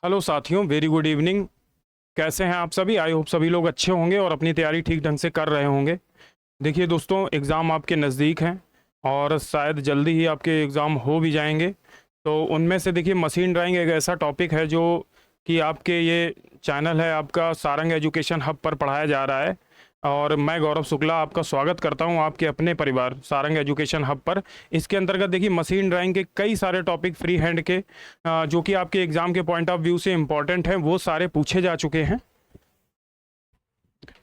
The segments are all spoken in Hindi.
हेलो साथियों, वेरी गुड इवनिंग। कैसे हैं आप सभी? आई होप सभी लोग अच्छे होंगे और अपनी तैयारी ठीक ढंग से कर रहे होंगे। देखिए दोस्तों, एग्ज़ाम आपके नज़दीक हैं और शायद जल्दी ही आपके एग्ज़ाम हो भी जाएंगे। तो उनमें से देखिए, मशीन ड्राइंग एक ऐसा टॉपिक है जो कि आपके ये चैनल है आपका सारंग एजुकेशन हब पर पढ़ाया जा रहा है। और मैं गौरव शुक्ला आपका स्वागत करता हूं आपके अपने परिवार सारंग एजुकेशन हब पर। इसके अंतर्गत देखिए, मशीन ड्राइंग के कई सारे टॉपिक फ्री हैंड के जो कि आपके एग्ज़ाम के पॉइंट ऑफ व्यू से इम्पॉर्टेंट हैं, वो सारे पूछे जा चुके हैं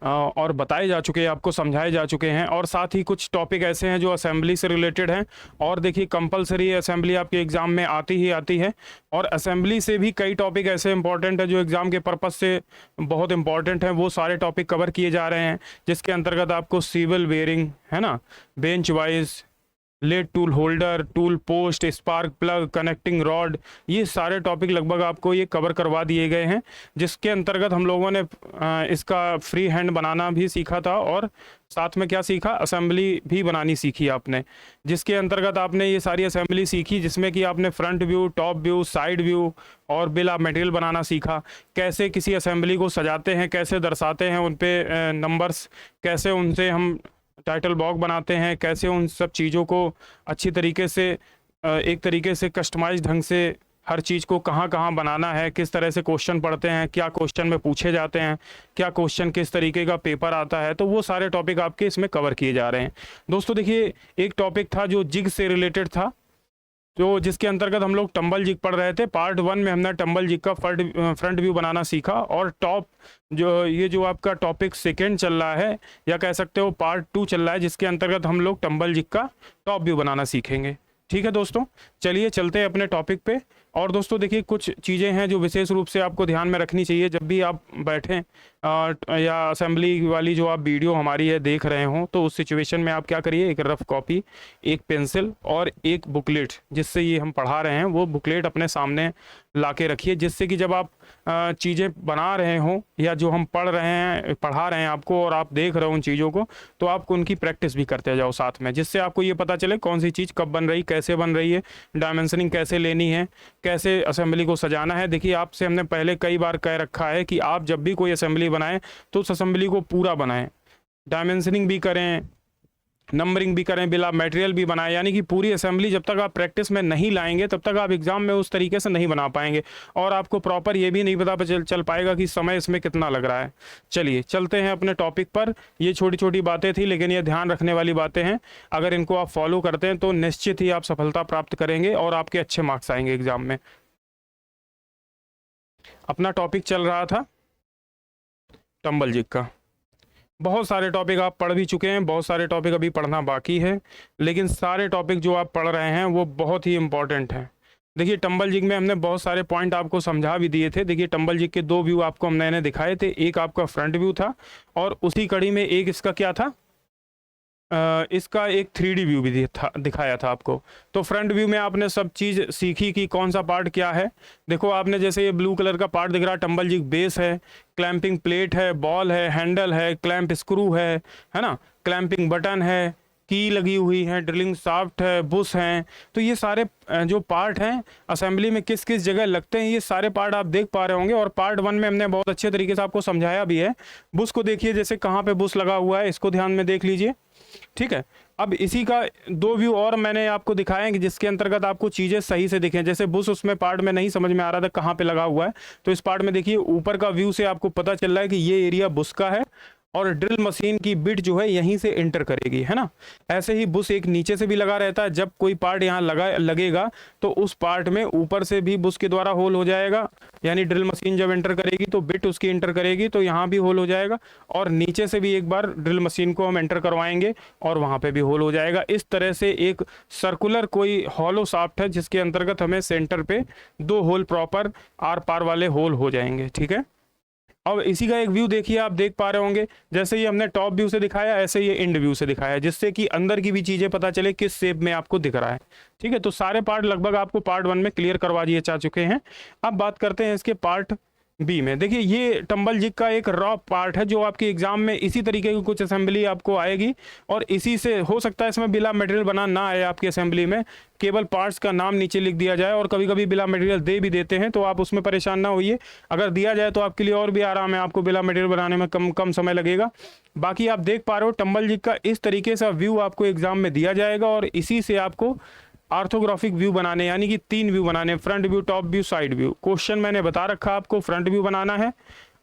और बताए जा चुके हैं, आपको समझाए जा चुके हैं। और साथ ही कुछ टॉपिक ऐसे हैं जो असेंबली से रिलेटेड हैं। और देखिए, कंपलसरी असेंबली आपके एग्ज़ाम में आती ही आती है। और असेंबली से भी कई टॉपिक ऐसे इंपॉर्टेंट है जो एग्ज़ाम के पर्पज़ से बहुत इंपॉर्टेंट हैं, वो सारे टॉपिक कवर किए जा रहे हैं। जिसके अंतर्गत आपको सिविल बेयरिंग, है ना, bench vice, lathe tool holder, tool post, spark plug, connecting rod, ये सारे टॉपिक लगभग आपको ये कवर करवा दिए गए हैं। जिसके अंतर्गत हम लोगों ने इसका फ्री हैंड बनाना भी सीखा था और साथ में क्या सीखा, असेंबली भी बनानी सीखी आपने। जिसके अंतर्गत आपने ये सारी असेंबली सीखी, जिसमें कि आपने front view, top view, side view और बिल ऑफ मटेरियल बनाना सीखा। कैसे किसी असेंबली को सजाते हैं, कैसे दर्शाते हैं, उन पे नंबर्स, कैसे उनसे हम टाइटल बॉक्स बनाते हैं, कैसे उन सब चीज़ों को अच्छी तरीके से एक तरीके से कस्टमाइज ढंग से हर चीज़ को कहाँ कहाँ बनाना है, किस तरह से क्वेश्चन पढ़ते हैं, क्या क्वेश्चन में पूछे जाते हैं, क्या क्वेश्चन किस तरीके का पेपर आता है। तो वो सारे टॉपिक आपके इसमें कवर किए जा रहे हैं। दोस्तों देखिए, एक टॉपिक था जो जिग से रिलेटेड था, तो जिसके अंतर्गत हम लोग टंबल जिग पढ़ रहे थे। पार्ट 1 में हमने टंबल जिग का फ्रंट व्यू बनाना सीखा। और टॉप जो आपका टॉपिक सेकेंड चल रहा है, या कह सकते हो पार्ट 2 चल रहा है, जिसके अंतर्गत हम लोग टंबल जिग का टॉप व्यू बनाना सीखेंगे। ठीक है दोस्तों, चलिए चलते हैं अपने टॉपिक पे। और दोस्तों देखिए, कुछ चीज़ें हैं जो विशेष रूप से आपको ध्यान में रखनी चाहिए जब भी आप बैठें या असेंबली वाली जो आप वीडियो हमारी है देख रहे हो। तो उस सिचुएशन में आप क्या करिए, एक रफ कॉपी, एक पेंसिल और एक बुकलेट, जिससे ये हम पढ़ा रहे हैं वो बुकलेट अपने सामने ला के रखिए। जिससे कि जब आप चीज़ें बना रहे हों या जो हम पढ़ रहे हैं, पढ़ा रहे हैं आपको, और आप देख रहे हो उन चीज़ों को, तो आपको उनकी प्रैक्टिस भी करते जाओ साथ में। जिससे आपको ये पता चले कौन सी चीज़ कब बन रही, कैसे बन रही है, डायमेंशनिंग कैसे लेनी है, कैसे असेंबली को सजाना है। देखिए, आपसे हमने पहले कई बार कह रखा है कि आप जब भी कोई असेंबली बनाएं तो उस असेंबली को पूरा बनाएं, डायमेंशनिंग भी करें, नंबरिंग भी करें, बिल ऑफ मटेरियल भी बनाएं। यानी कि पूरी असेंबली जब तक आप प्रैक्टिस में नहीं लाएंगे तब तक आप एग्जाम में उस तरीके से नहीं बना पाएंगे और आपको प्रॉपर ये भी नहीं पता चल पाएगा कि समय इसमें कितना लग रहा है। चलिए चलते हैं अपने टॉपिक पर। ये छोटी छोटी बातें थी, लेकिन ये ध्यान रखने वाली बातें हैं। अगर इनको आप फॉलो करते हैं तो निश्चित ही आप सफलता प्राप्त करेंगे और आपके अच्छे मार्क्स आएंगे एग्जाम में। अपना टॉपिक चल रहा था टंबल जिग का। बहुत सारे टॉपिक आप पढ़ भी चुके हैं, बहुत सारे टॉपिक अभी पढ़ना बाकी है, लेकिन सारे टॉपिक जो आप पढ़ रहे हैं वो बहुत ही इंपॉर्टेंट हैं। देखिए, टंबल जिग में हमने बहुत सारे पॉइंट आपको समझा भी दिए थे। देखिए, टंबल जिग के 2 व्यू आपको मैंने दिखाए थे। एक आपका फ्रंट व्यू था और उसी कड़ी में एक इसका क्या था, इसका एक 3D व्यू भी दिखाया था आपको। तो फ्रंट व्यू में आपने सब चीज़ सीखी कि कौन सा पार्ट क्या है। देखो, आपने जैसे ये ब्लू कलर का पार्ट दिख रहा है, टंबल जिग बेस है, क्लैंपिंग प्लेट है, बॉल है, हैंडल है, क्लैंप स्क्रू है ना, क्लैंपिंग बटन है, की लगी हुई है, ड्रिलिंग शाफ्ट है, बुश हैं। तो ये सारे जो पार्ट हैं असेंबली में किस किस जगह लगते हैं, ये सारे पार्ट आप देख पा रहे होंगे। और पार्ट 1 में हमने बहुत अच्छे तरीके से आपको समझाया भी है। बुश को देखिए, जैसे कहाँ पे बुश लगा हुआ है, इसको ध्यान में देख लीजिए। ठीक है, अब इसी का 2 व्यू और मैंने आपको दिखाए कि जिसके अंतर्गत आपको चीज़ें सही से दिखें। जैसे बुश उसमें पार्ट में नहीं समझ में आ रहा था कहाँ पे लगा हुआ है, तो इस पार्ट में देखिए ऊपर का व्यू से आपको पता चल रहा है कि ये एरिया बुश का है और ड्रिल मशीन की बिट जो है यहीं से एंटर करेगी, है ना। ऐसे ही बुश एक नीचे से भी लगा रहता है, जब कोई पार्ट यहाँ लगेगा तो उस पार्ट में ऊपर से भी बुश के द्वारा होल हो जाएगा। यानी ड्रिल मशीन जब एंटर करेगी तो बिट उसकी एंटर करेगी, तो यहाँ भी होल हो जाएगा। और नीचे से भी एक बार ड्रिल मशीन को हम एंटर करवाएंगे और वहाँ पे भी होल हो जाएगा। इस तरह से एक सर्कुलर कोई हॉलो शाफ्ट है, जिसके अंतर्गत हमें सेंटर पे 2 होल प्रॉपर आर पार वाले होल हो जाएंगे। ठीक है, अब इसी का एक व्यू देखिए, आप देख पा रहे होंगे, जैसे ये हमने टॉप व्यू से दिखाया, ऐसे ये एंड व्यू से दिखाया, जिससे कि अंदर की भी चीज़ें पता चले किस शेप में आपको दिख रहा है। ठीक है, तो सारे पार्ट लगभग आपको पार्ट 1 में क्लियर करवा दिए जा चुके हैं। अब बात करते हैं इसके पार्ट बी में देखिए ये टम्बल जिग का एक रॉ पार्ट है जो आपके एग्जाम में इसी तरीके की कुछ असेंबली आपको आएगी, और इसी से हो सकता है इसमें बिल ऑफ मटेरियल बना ना आए आपकी असेंबली में, केवल पार्ट्स का नाम नीचे लिख दिया जाए, और कभी कभी बिल ऑफ मटेरियल दे भी देते हैं, तो आप उसमें परेशान ना होइए। अगर दिया जाए तो आपके लिए और भी आराम है, आपको बिल ऑफ मटेरियल बनाने में कम कम समय लगेगा। बाकी आप देख पा रहे हो टम्बल जिग का इस तरीके से व्यू आपको एग्जाम में दिया जाएगा, और इसी से आपको आर्थोग्राफिक व्यू बनाने, यानी कि 3 व्यू बनाने, front view, top view, side view. Question मैंने बता रखा आपको, फ्रंट व्यू बनाना है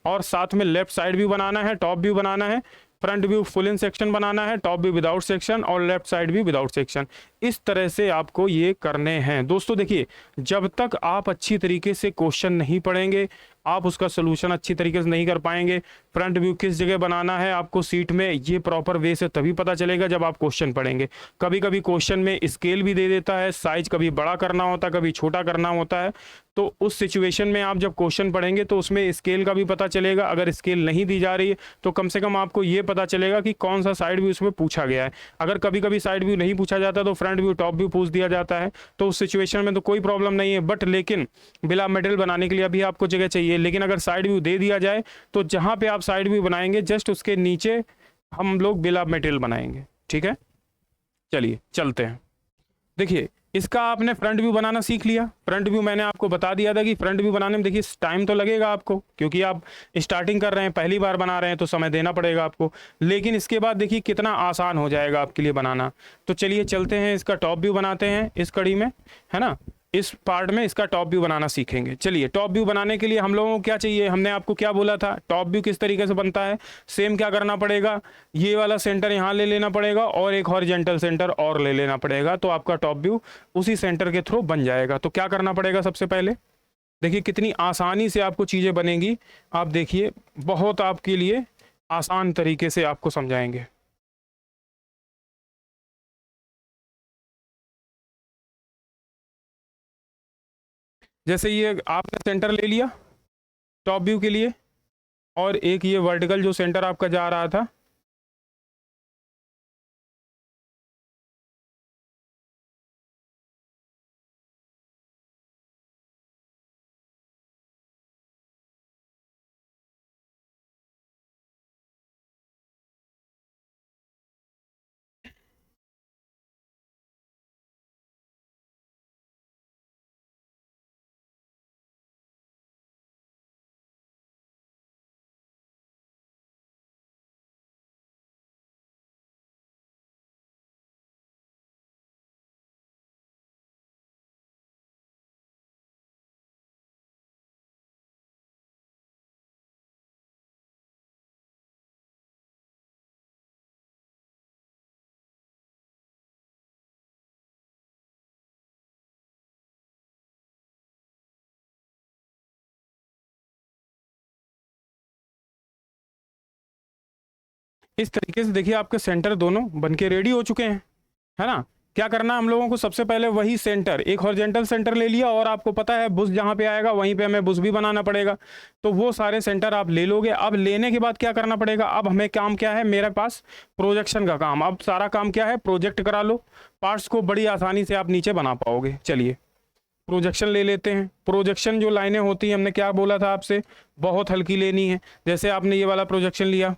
और साथ में लेफ्ट साइड व्यू बनाना है, टॉप व्यू बनाना है, front view full in section बनाना है, टॉप व्यू विदाउट सेक्शन, और left side view without section. इस तरह से आपको ये करने हैं दोस्तों। देखिए जब तक आप अच्छी तरीके से क्वेश्चन नहीं पढ़ेंगे, आप उसका सोल्यूशन अच्छी तरीके से नहीं कर पाएंगे। फ्रंट व्यू किस जगह बनाना है आपको सीट में, ये प्रॉपर वे से तभी पता चलेगा जब आप क्वेश्चन पढ़ेंगे। कभी कभी क्वेश्चन में स्केल भी दे देता है, साइज कभी बड़ा करना होता है, कभी छोटा करना होता है, तो उस सिचुएशन में आप जब क्वेश्चन पढ़ेंगे तो उसमें स्केल का भी पता चलेगा। अगर स्केल नहीं दी जा रही है तो कम से कम आपको ये पता चलेगा कि कौन सा साइड व्यू उसमें पूछा गया है। अगर कभी कभी साइड व्यू नहीं पूछा जाता तो फ्रंट व्यू, टॉप व्यू पूछ दिया जाता है, तो उस सिचुएशन में तो कोई प्रॉब्लम नहीं है। बट लेकिन बिल ऑफ मटेरियल बनाने के लिए अभी आपको जगह चाहिए, लेकिन अगर साइड व्यू दे दिया जाए तो जहां पे आप साइड व्यू बनाएंगे जस्ट उसके नीचे हम लोग बिल ऑफ मटेरियल बनाएंगे। ठीक है, चलिए चलते हैं। देखिए इसका आपने फ्रंट व्यू बनाना सीख लिया। फ्रंट व्यू मैंने आपको बता दिया था कि फ्रंट व्यू बनाने में देखिए टाइम तो लगेगा आपको, क्योंकि आप स्टार्टिंग कर रहे हैं, पहली बार बना रहे हैं, तो समय देना पड़ेगा आपको। लेकिन इसके बाद देखिए कितना आसान हो जाएगा आपके लिए बनाना। तो चलिए चलते हैं, इसका टॉप व्यू बनाते हैं इस कड़ी में, है ना। इस पार्ट में इसका टॉप व्यू बनाना सीखेंगे। चलिए टॉप व्यू बनाने के लिए हम लोगों को क्या चाहिए, हमने आपको क्या बोला था, टॉप व्यू किस तरीके से बनता है। सेम क्या करना पड़ेगा, ये वाला सेंटर यहाँ ले लेना पड़ेगा और एक हॉरिजेंटल सेंटर और ले लेना पड़ेगा, तो आपका टॉप व्यू उसी सेंटर के थ्रू बन जाएगा। तो क्या करना पड़ेगा सबसे पहले, देखिए कितनी आसानी से आपको चीज़ें बनेंगी। आप देखिए बहुत आपके लिए आसान तरीके से आपको समझाएंगे। जैसे ये आपने सेंटर ले लिया टॉप व्यू के लिए, और एक ये वर्टिकल जो सेंटर आपका जा रहा था, इस तरीके से देखिए आपके सेंटर दोनों बनके रेडी हो चुके हैं, है ना। क्या करना हम लोगों को, सबसे पहले वही सेंटर, एक हॉरिजेंटल सेंटर ले लिया, और आपको पता है बुश जहाँ पे आएगा वहीं पे हमें बुश भी बनाना पड़ेगा, तो वो सारे सेंटर आप ले लोगे। अब लेने के बाद क्या करना पड़ेगा, अब हमें काम क्या है, मेरे पास प्रोजेक्शन का काम। अब सारा काम क्या है, प्रोजेक्ट करा लो, पार्ट्स को बड़ी आसानी से आप नीचे बना पाओगे। चलिए प्रोजेक्शन ले लेते हैं। प्रोजेक्शन जो लाइनें होती हैं, हमने क्या बोला था आपसे, बहुत हल्की लेनी है। जैसे आपने ये वाला प्रोजेक्शन लिया,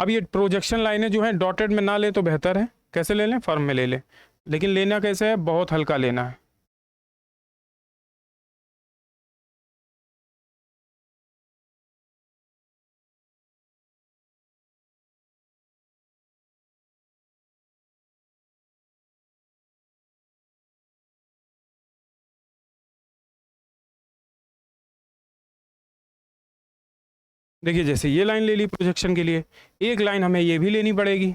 अब ये प्रोजेक्शन लाइनें जो हैं डॉटेड में ना ले तो बेहतर है, कैसे ले लें, फर्म में ले लें, लेकिन लेना कैसे है, बहुत हल्का लेना है। देखिए जैसे ये लाइन ले ली प्रोजेक्शन के लिए, एक लाइन हमें ये भी लेनी पड़ेगी।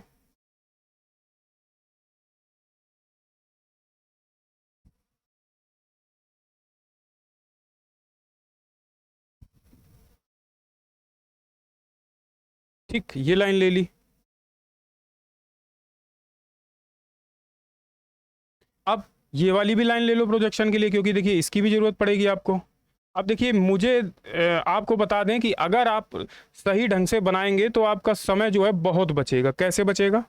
ठीक, ये लाइन ले ली। अब ये वाली भी लाइन ले लो प्रोजेक्शन के लिए, क्योंकि देखिए इसकी भी जरूरत पड़ेगी आपको। अब देखिए मुझे आपको बता दें कि अगर आप सही ढंग से बनाएंगे तो आपका समय जो है बहुत बचेगा। कैसे बचेगा,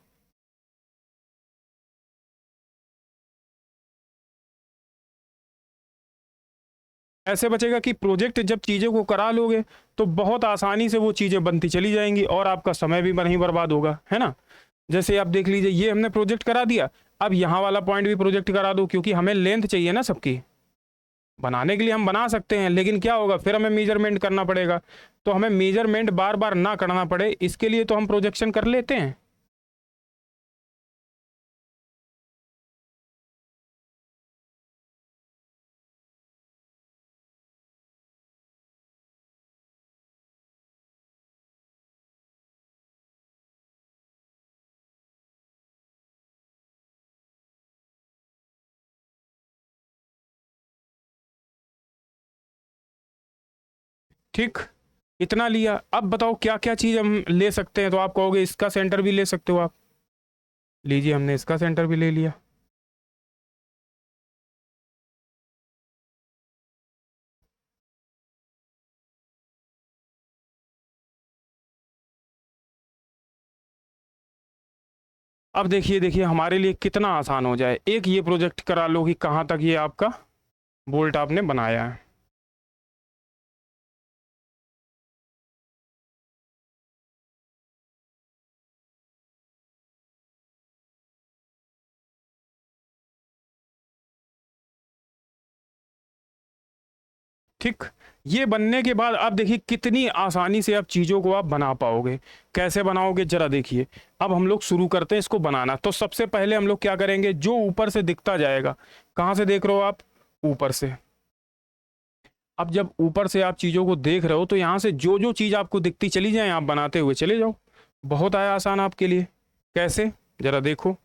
ऐसे बचेगा कि प्रोजेक्ट जब चीज़ों को करा लोगे तो बहुत आसानी से वो चीज़ें बनती चली जाएंगी और आपका समय भी नहीं बर्बाद होगा, है ना। जैसे आप देख लीजिए, ये हमने प्रोजेक्ट करा दिया, अब यहाँ वाला पॉइंट भी प्रोजेक्ट करा दो, क्योंकि हमें लेंथ चाहिए ना सबकी। बनाने के लिए हम बना सकते हैं, लेकिन क्या होगा, फिर हमें मेजरमेंट करना पड़ेगा। तो हमें मेजरमेंट बार बार ना करना पड़े, इसके लिए तो हम प्रोजेक्शन कर लेते हैं। ठीक, इतना लिया। अब बताओ क्या क्या चीज़ हम ले सकते हैं। तो आप कहोगे इसका सेंटर भी ले सकते हो आप, लीजिए हमने इसका सेंटर भी ले लिया। अब देखिए देखिए हमारे लिए कितना आसान हो जाए, एक ये प्रोजेक्ट करा लो कि कहाँ तक ये आपका बोल्ट आपने बनाया है। ठीक, ये बनने के बाद आप देखिए कितनी आसानी से आप चीज़ों को आप बना पाओगे। कैसे बनाओगे जरा देखिए। अब हम लोग शुरू करते हैं इसको बनाना। तो सबसे पहले हम लोग क्या करेंगे, जो ऊपर से दिखता जाएगा, कहाँ से देख रहे हो आप, ऊपर से। अब जब ऊपर से आप चीज़ों को देख रहे हो तो यहाँ से जो जो चीज़ आपको दिखती चली जाए आप बनाते हुए चले जाओ। बहुत आया आसान आपके लिए। कैसे, जरा देखो।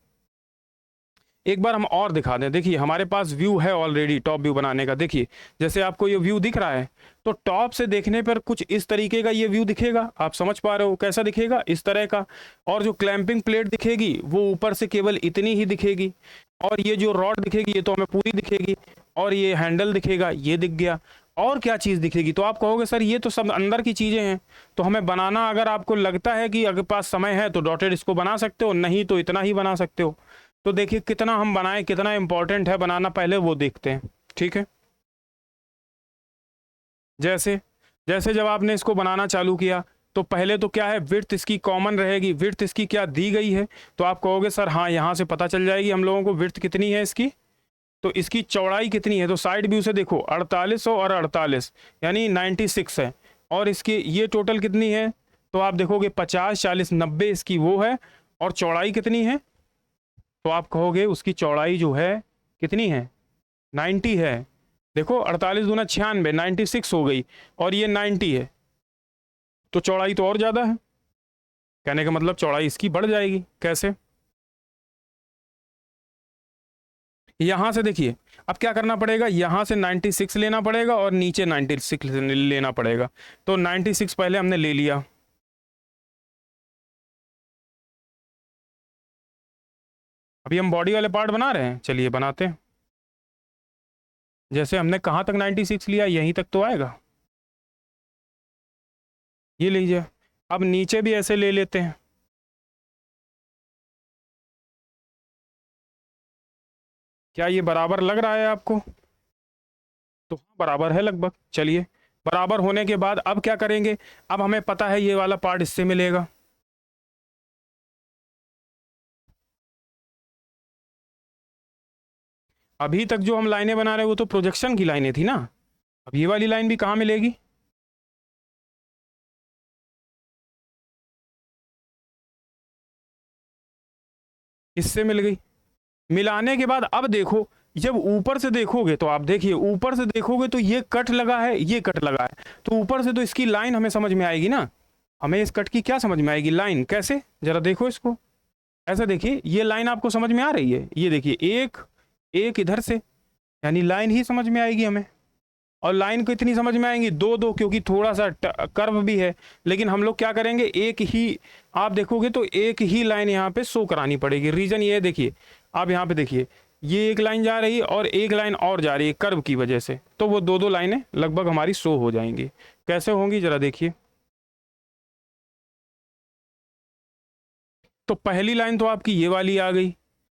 एक बार हम और दिखा दें, देखिए हमारे पास व्यू है ऑलरेडी टॉप व्यू बनाने का। देखिए जैसे आपको ये व्यू दिख रहा है, तो टॉप से देखने पर कुछ इस तरीके का ये व्यू दिखेगा। आप समझ पा रहे हो कैसा दिखेगा, इस तरह का। और जो क्लैंपिंग प्लेट दिखेगी वो ऊपर से केवल इतनी ही दिखेगी। और ये जो रॉड दिखेगी ये तो हमें पूरी दिखेगी। और ये हैंडल दिखेगा, ये दिख गया। और क्या चीज़ दिखेगी, तो आप कहोगे सर ये तो सब अंदर की चीज़ें हैं। तो हमें बनाना, अगर आपको लगता है कि अगर पास समय है तो डॉटेड इसको बना सकते हो, नहीं तो इतना ही बना सकते हो। तो देखिए कितना हम बनाएं, कितना इंपॉर्टेंट है बनाना, पहले वो देखते हैं। ठीक है, जैसे जैसे जब आपने इसको बनाना चालू किया तो पहले तो क्या है, विड्थ इसकी कॉमन रहेगी। विड्थ इसकी क्या दी गई है, तो आप कहोगे सर हाँ यहाँ से पता चल जाएगी हम लोगों को विड्थ कितनी है इसकी। तो इसकी चौड़ाई कितनी है, तो साइड व्यू से देखो 4800 और 48 यानी 96 है। और इसकी ये टोटल कितनी है, तो आप देखोगे 50 40 90 इसकी वो है। और चौड़ाई कितनी है, तो आप कहोगे उसकी चौड़ाई जो है कितनी है, 90 है। देखो 48 दूना 96, 96 हो गई। और ये 90 है, तो चौड़ाई तो और ज़्यादा है। कहने का मतलब चौड़ाई इसकी बढ़ जाएगी। कैसे, यहाँ से देखिए। अब क्या करना पड़ेगा, यहाँ से 96 लेना पड़ेगा और नीचे 96 लेना पड़ेगा। तो 96 पहले हमने ले लिया। अभी हम बॉडी वाले पार्ट बना रहे हैं, चलिए बनाते हैं। जैसे हमने कहाँ तक 96 लिया, यहीं तक तो आएगा। ये लीजिए। अब नीचे भी ऐसे ले लेते हैं। क्या ये बराबर लग रहा है आपको, तो हाँ बराबर है लगभग। चलिए, बराबर होने के बाद अब क्या करेंगे, अब हमें पता है ये वाला पार्ट इससे मिलेगा। अभी तक जो हम लाइनें बना रहे हैं वो तो प्रोजेक्शन की लाइनें थी ना। अब ये वाली लाइन भी कहाँ मिलेगी, इससे मिल गई। मिलाने के बाद अब देखो, जब ऊपर से देखोगे तो आप देखिए, ऊपर से देखोगे तो ये कट लगा है, ये कट लगा है। तो ऊपर से तो इसकी लाइन हमें समझ में आएगी ना। हमें इस कट की क्या समझ में आएगी, लाइन। कैसे, जरा देखो इसको। ऐसा देखिए, ये लाइन आपको समझ में आ रही है, ये देखिए एक एक इधर से, यानी लाइन ही समझ में आएगी हमें। और लाइन को इतनी समझ में आएंगी दो दो, क्योंकि थोड़ा सा कर्व भी है। लेकिन हम लोग क्या करेंगे, एक ही, आप देखोगे तो एक ही लाइन यहाँ पे शो करानी पड़ेगी। रीजन ये है, देखिए आप यहाँ पे देखिए, ये एक लाइन जा रही है और एक लाइन और जा रही है कर्व की वजह से। तो वो दो दो लाइनें लगभग हमारी शो हो जाएंगी। कैसे होंगी जरा देखिए। तो पहली लाइन तो आपकी ये वाली आ गई।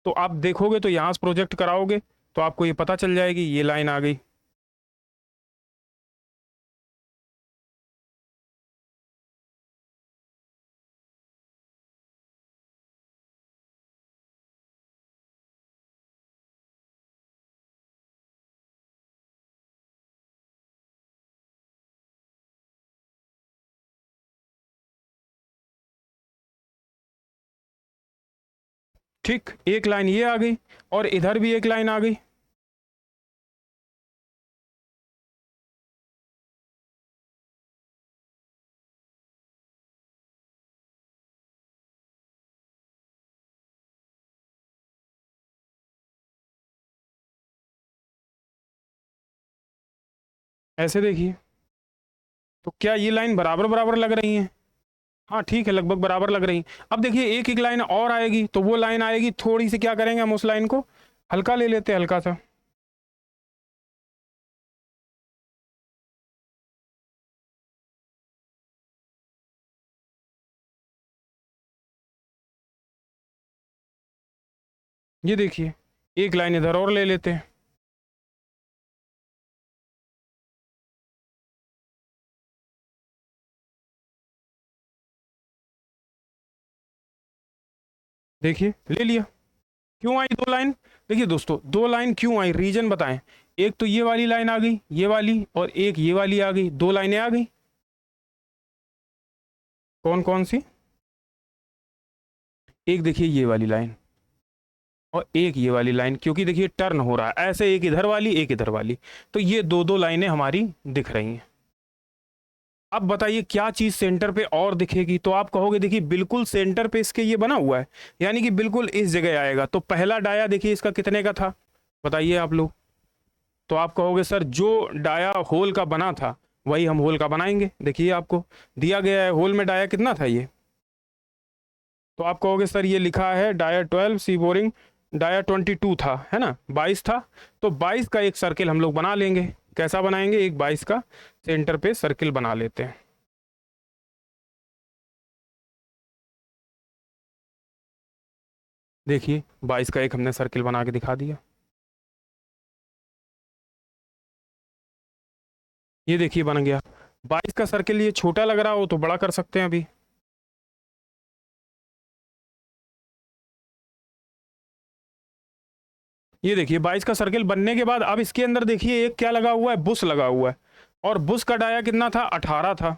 तो आप देखोगे तो यहाँ से प्रोजेक्ट कराओगे तो आपको ये पता चल जाएगी, ये लाइन आ गई। ठीक, एक लाइन ये आ गई और इधर भी एक लाइन आ गई। ऐसे देखिए, तो क्या ये लाइन बराबर बराबर लग रही है? हाँ ठीक है, लगभग बराबर लग रही। अब देखिए एक एक लाइन और आएगी, तो वो लाइन आएगी थोड़ी सी, क्या करेंगे हम उस लाइन को हल्का ले लेते हैं, हल्का सा। ये देखिए, एक लाइन इधर और ले लेते हैं। देखिए ले लिया। क्यों आई दो लाइन? देखिए दोस्तों, दो लाइन क्यों आई, रीजन बताएं। एक तो ये वाली लाइन आ गई, ये वाली, और एक ये वाली आ गई, दो लाइनें आ गई। कौन कौन सी? एक देखिए ये वाली लाइन, और एक ये वाली लाइन, क्योंकि देखिए टर्न हो रहा है ऐसे, एक इधर वाली एक इधर वाली, तो ये दो दो लाइनें हमारी दिख रही हैं। अब बताइए क्या चीज सेंटर पे और दिखेगी? तो आप कहोगे देखिए बिल्कुल सेंटर पे इसके ये बना हुआ है, यानी कि बिल्कुल इस जगह आएगा। तो पहला डाया देखिए इसका कितने का था, बताइए आप लोग। तो आप कहोगे सर जो डाया होल का बना था वही हम होल का बनाएंगे। देखिए आपको दिया गया है होल में डाया कितना था ये, तो आप कहोगे सर ये लिखा है डाया 12, सी बोरिंग डाया 22 था, है ना, 22 था। तो 22 का एक सर्किल हम लोग बना लेंगे। कैसा बनाएंगे? एक 22 का सेंटर पे सर्किल बना लेते हैं। देखिए 22 का एक हमने सर्किल बना के दिखा दिया। ये देखिए बन गया। 22 का सर्किल ये छोटा लग रहा हो तो बड़ा कर सकते हैं अभी। ये देखिए 22 का सर्किल बनने के बाद अब इसके अंदर देखिए एक क्या लगा हुआ है, बुश लगा हुआ है। और बुश का डाया कितना था? 18 था,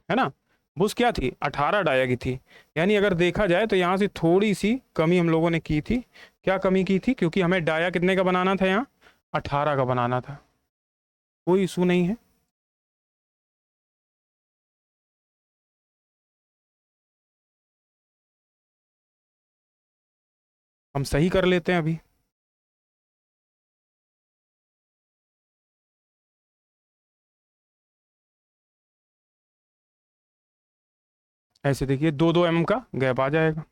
है ना। बुश क्या थी? 18 डाया की थी। यानी अगर देखा जाए तो यहाँ से थोड़ी सी कमी हम लोगों ने की थी। क्या कमी की थी? क्योंकि हमें डाया कितने का बनाना था, यहाँ 18 का बनाना था। कोई इशू नहीं है। हम सही कर लेते हैं अभी। ऐसे देखिए 2-2 mm का गैप आ जाएगा।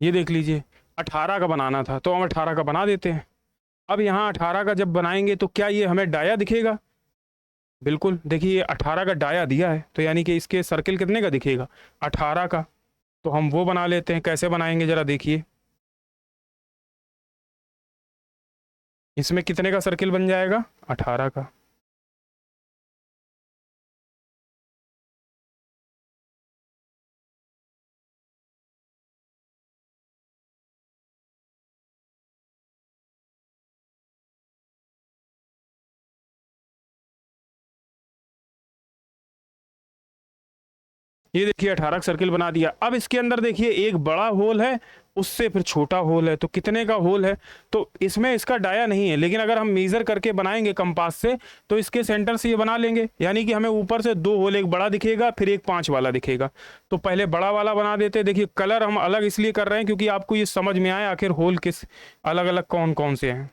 ये देख लीजिए 18 का बनाना था तो हम 18 का बना देते हैं। अब यहाँ 18 का जब बनाएंगे तो क्या ये हमें डाया दिखेगा? बिल्कुल, देखिए ये 18 का डाया दिया है, तो यानी कि इसके सर्किल कितने का दिखेगा? 18 का। तो हम वो बना लेते हैं। कैसे बनाएंगे जरा देखिए। इसमें कितने का सर्किल बन जाएगा? 18 का। ये देखिए 18 का सर्किल बना दिया। अब इसके अंदर देखिए एक बड़ा होल है, उससे फिर छोटा होल है। तो कितने का होल है? तो इसमें इसका डाया नहीं है, लेकिन अगर हम मेजर करके बनाएंगे कंपास से तो इसके सेंटर से ये बना लेंगे। यानी कि हमें ऊपर से दो होल, एक बड़ा दिखेगा फिर एक 5 वाला दिखेगा। तो पहले बड़ा वाला बना देते। देखिए कलर हम अलग इसलिए कर रहे हैं क्योंकि आपको ये समझ में आए आखिर होल किस अलग अलग कौन कौन से हैं।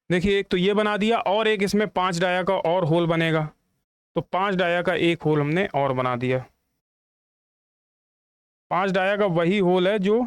देखिए एक तो ये बना दिया, और एक इसमें 5 डाया का और होल बनेगा। तो 5 डाया का एक होल हमने और बना दिया। 5 डाया का वही होल है जो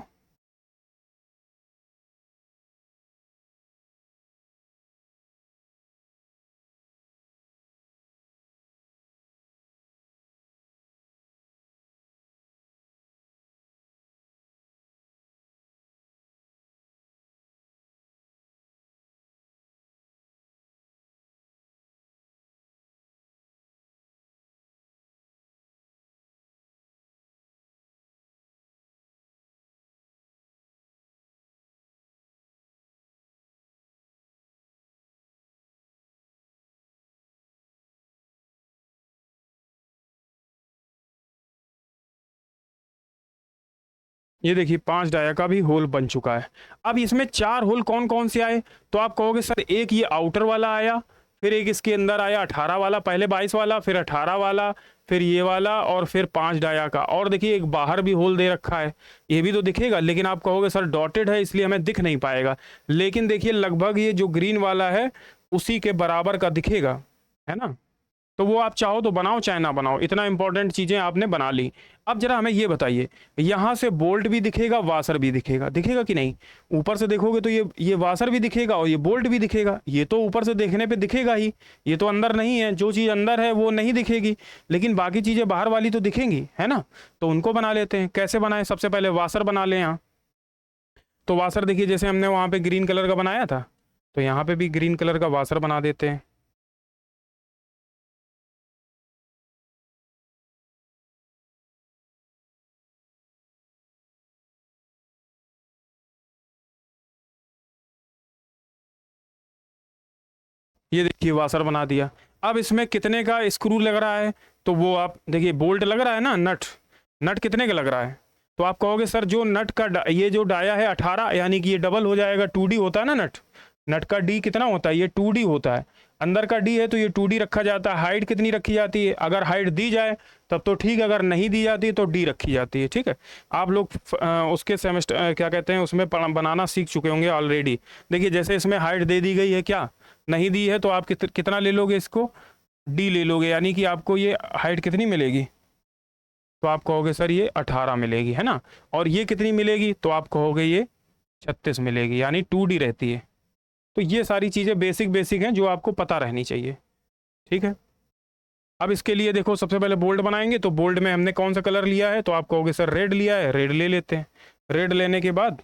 ये देखिए 5 डाया का भी होल बन चुका है। अब इसमें 4 होल कौन कौन से आए, तो आप कहोगे सर एक ये आउटर वाला आया, फिर एक इसके अंदर आया 18 वाला, पहले 22 वाला, फिर 18 वाला, फिर ये वाला, और फिर 5 डाया का, और देखिए एक बाहर भी होल दे रखा है, ये भी तो दिखेगा। लेकिन आप कहोगे सर डॉटेड है इसलिए हमें दिख नहीं पाएगा, लेकिन देखिए लगभग ये जो ग्रीन वाला है उसी के बराबर का दिखेगा, है ना। तो वो आप चाहो तो बनाओ चाहे ना बनाओ, इतना इंपॉर्टेंट चीज़ें आपने बना ली। अब जरा हमें ये बताइए, यहाँ से बोल्ट भी दिखेगा, वाशर भी दिखेगा, दिखेगा कि नहीं। ऊपर से देखोगे तो ये वाशर भी दिखेगा और ये बोल्ट भी दिखेगा। ये तो ऊपर से देखने पे दिखेगा ही, ये तो अंदर नहीं है, जो चीज़ अंदर है वो नहीं दिखेगी, लेकिन बाकी चीज़ें बाहर वाली तो दिखेंगी, है ना। तो उनको बना लेते हैं। कैसे बनाए, सबसे पहले वाशर बना लें यहाँ। तो वाशर देखिए जैसे हमने वहाँ पे ग्रीन कलर का बनाया था, तो यहाँ पे भी ग्रीन कलर का वाशर बना देते हैं। ये देखिए वाशर बना दिया। अब इसमें कितने का स्क्रू लग रहा है, तो वो आप देखिए बोल्ट लग रहा है ना, नट, नट कितने का लग रहा है। तो आप कहोगे सर जो नट का ये जो डाया है 18, यानी कि ये डबल हो जाएगा, 2D होता है ना नट, नट का डी कितना होता है, ये 2D होता है, अंदर का डी है तो ये 2D रखा जाता है। हाइट कितनी रखी जाती है, अगर हाइट दी जाए तब तो ठीक है, अगर नहीं दी जाती तो डी रखी जाती है, ठीक है। आप लोग उसके सेमेस्टर क्या कहते हैं उसमें बनाना सीख चुके होंगे ऑलरेडी। देखिए जैसे इसमें हाइट दे दी गई है, क्या नहीं दी है, तो आप कितना ले लोगे इसको, डी ले लोगे, यानी कि आपको ये हाइट कितनी मिलेगी, तो आप कहोगे सर ये 18 मिलेगी, है ना। और ये कितनी मिलेगी, तो आप कहोगे ये 36 मिलेगी, यानी 2D रहती है। तो ये सारी चीज़ें बेसिक बेसिक हैं जो आपको पता रहनी चाहिए, ठीक है। अब इसके लिए देखो सबसे पहले बोल्ट बनाएंगे, तो बोल्ट में हमने कौन सा कलर लिया है, तो आप कहोगे सर रेड लिया है, रेड ले लेते हैं। रेड लेने के बाद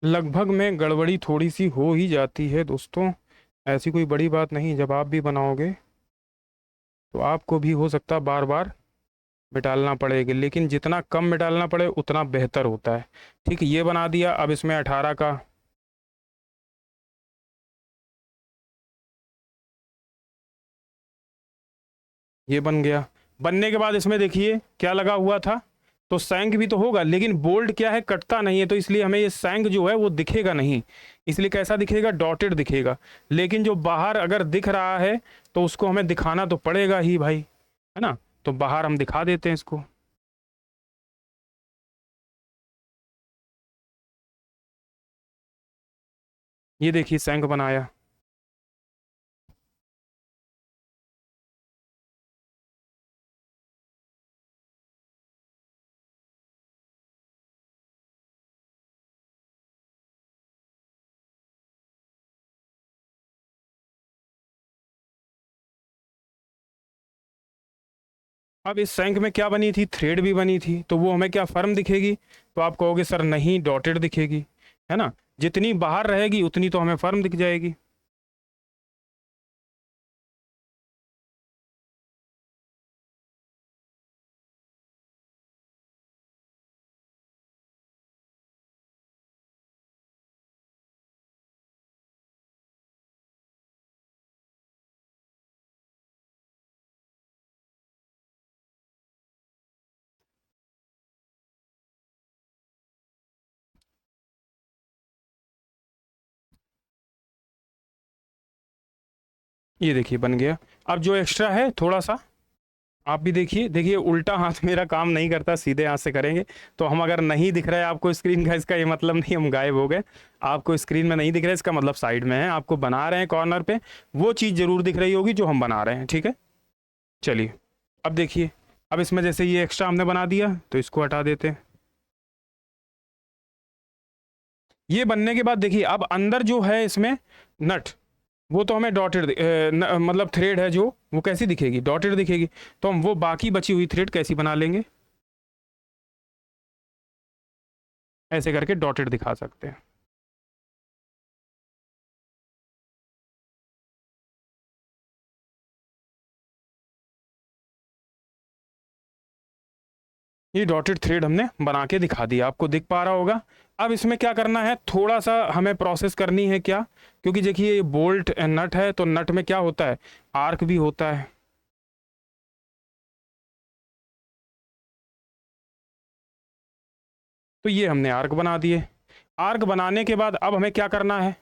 लगभग में गड़बड़ी थोड़ी सी हो ही जाती है दोस्तों, ऐसी कोई बड़ी बात नहीं। जब आप भी बनाओगे तो आपको भी हो सकता बार बार मिटालना पड़ेगा, लेकिन जितना कम मिटालना पड़े उतना बेहतर होता है, ठीक है। ये बना दिया। अब इसमें 18 का ये बन गया। बनने के बाद इसमें देखिए क्या लगा हुआ था, तो सैंक भी तो होगा, लेकिन बोल्ट क्या है कटता नहीं है, तो इसलिए हमें ये सैंक जो है वो दिखेगा नहीं, इसलिए कैसा दिखेगा, डॉटेड दिखेगा। लेकिन जो बाहर अगर दिख रहा है तो उसको हमें दिखाना तो पड़ेगा ही भाई, है ना। तो बाहर हम दिखा देते हैं इसको। ये देखिए सैंक बनाया। अब इस सैंक में क्या बनी थी, थ्रेड भी बनी थी, तो वो हमें क्या फर्म दिखेगी, तो आप कहोगे सर नहीं डॉटेड दिखेगी, है ना। जितनी बाहर रहेगी उतनी तो हमें फर्म दिख जाएगी। ये देखिए बन गया। अब जो एक्स्ट्रा है थोड़ा सा आप भी देखिए, देखिए उल्टा हाथ मेरा काम नहीं करता, सीधे हाथ से करेंगे तो हम, अगर नहीं दिख रहा है आपको स्क्रीन का, इसका ये मतलब नहीं हम गायब हो गए। आपको स्क्रीन में नहीं दिख रहा है इसका मतलब साइड में है, आपको बना रहे हैं कॉर्नर पे, वो चीज़ जरूर दिख रही होगी जो हम बना रहे हैं, ठीक है। चलिए अब देखिए, अब इसमें जैसे ये एक्स्ट्रा हमने बना दिया तो इसको हटा देते हैं। ये बनने के बाद देखिए अब अंदर जो है इसमें नट, वो तो हमें डॉटेड मतलब थ्रेड है जो, वो कैसी दिखेगी, डॉटेड दिखेगी। तो हम वो बाकी बची हुई थ्रेड कैसी बना लेंगे, ऐसे करके डॉटेड दिखा सकते हैं। ये डॉटेड थ्रेड हमने बना के दिखा दिया, आपको दिख पा रहा होगा। अब इसमें क्या करना है, थोड़ा सा हमें प्रोसेस करनी है क्या, क्योंकि देखिए ये बोल्ट नट है, तो नट में क्या होता है, आर्क भी होता है। तो ये हमने आर्क बना दिए। आर्क बनाने के बाद अब हमें क्या करना है,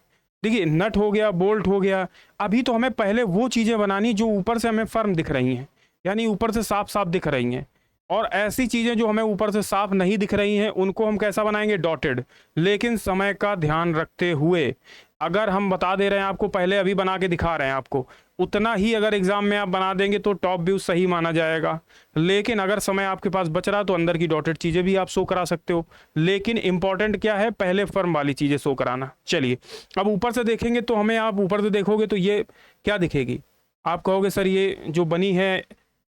देखिए नट हो गया, बोल्ट हो गया। अभी तो हमें पहले वो चीज़ें बनानी जो ऊपर से हमें फर्म दिख रही हैं, यानी ऊपर से साफ साफ दिख रही हैं। और ऐसी चीज़ें जो हमें ऊपर से साफ नहीं दिख रही हैं उनको हम कैसा बनाएंगे, डॉटेड। लेकिन समय का ध्यान रखते हुए, अगर हम बता दे रहे हैं आपको, पहले अभी बना के दिखा रहे हैं आपको, उतना ही अगर एग्जाम में आप बना देंगे तो टॉप व्यू सही माना जाएगा। लेकिन अगर समय आपके पास बच रहा तो अंदर की डॉटेड चीज़ें भी आप शो करा सकते हो। लेकिन इंपॉर्टेंट क्या है, पहले फर्म वाली चीज़ें शो कराना। चलिए अब ऊपर से देखेंगे तो हमें, आप ऊपर से देखोगे तो ये क्या दिखेगी, आप कहोगे सर ये जो बनी है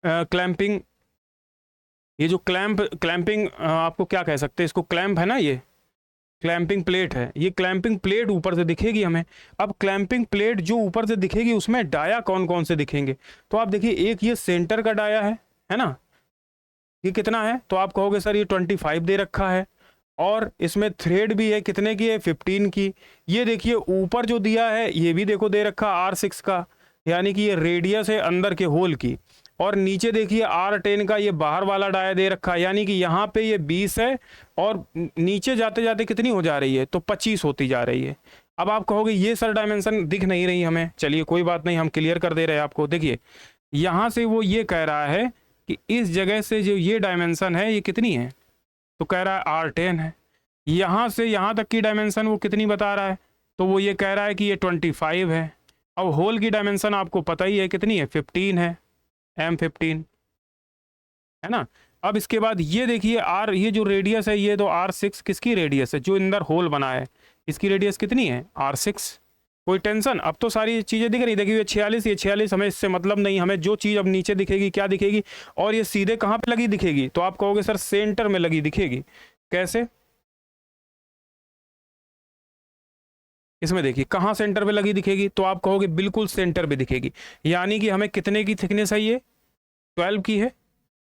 क्लैंपिंग, ये जो क्लैंपिंग आपको क्या कह सकते हैं, इसको क्लैंप है ना, ये क्लैंपिंग प्लेट है, ये क्लैंपिंग प्लेट ऊपर से दिखेगी हमें। अब क्लैंपिंग प्लेट जो ऊपर से दिखेगी उसमें डाया कौन कौन से दिखेंगे, तो आप देखिए एक ये सेंटर का डाया है ना, ये कितना है, तो आप कहोगे सर ये 25 दे रखा है। और इसमें थ्रेड भी है, कितने की है, 15 की। ये देखिए ऊपर जो दिया है ये भी देखो दे रखा R6 का, यानी कि ये रेडियस है अंदर के होल की। और नीचे देखिए R10 का ये बाहर वाला डाया दे रखा है, यानी कि यहाँ पे ये 20 है, और नीचे जाते जाते कितनी हो जा रही है, तो 25 होती जा रही है। अब आप कहोगे ये सर डायमेंशन दिख नहीं रही हमें, चलिए कोई बात नहीं, हम क्लियर कर दे रहे हैं आपको। देखिए यहाँ से वो ये कह रहा है कि इस जगह से जो ये डायमेंशन है ये कितनी है, तो कह रहा है R10 है। यहाँ से यहाँ तक की डायमेंशन वो कितनी बता रहा है, तो वो ये कह रहा है कि ये 25 है। अब होल की डायमेंशन आपको पता ही है कितनी है, 15 है, M15 है ना। अब इसके बाद ये देखिए ये जो रेडियस है ये तो R6 किसकी रेडियस है, जो अंदर होल बना है इसकी रेडियस कितनी है, R6। कोई टेंशन, अब तो सारी चीज़ें दिख रही, देखिए ये 46, ये 46, हमें इससे मतलब नहीं, हमें जो चीज़ अब नीचे दिखेगी क्या दिखेगी, और ये सीधे कहाँ पे लगी दिखेगी, तो आप कहोगे सर सेंटर में लगी दिखेगी। कैसे, इसमें देखिए कहाँ सेंटर पे लगी दिखेगी, तो आप कहोगे बिल्कुल सेंटर पे दिखेगी। यानी कि हमें कितने की थिकनेस है, ये 12 की है।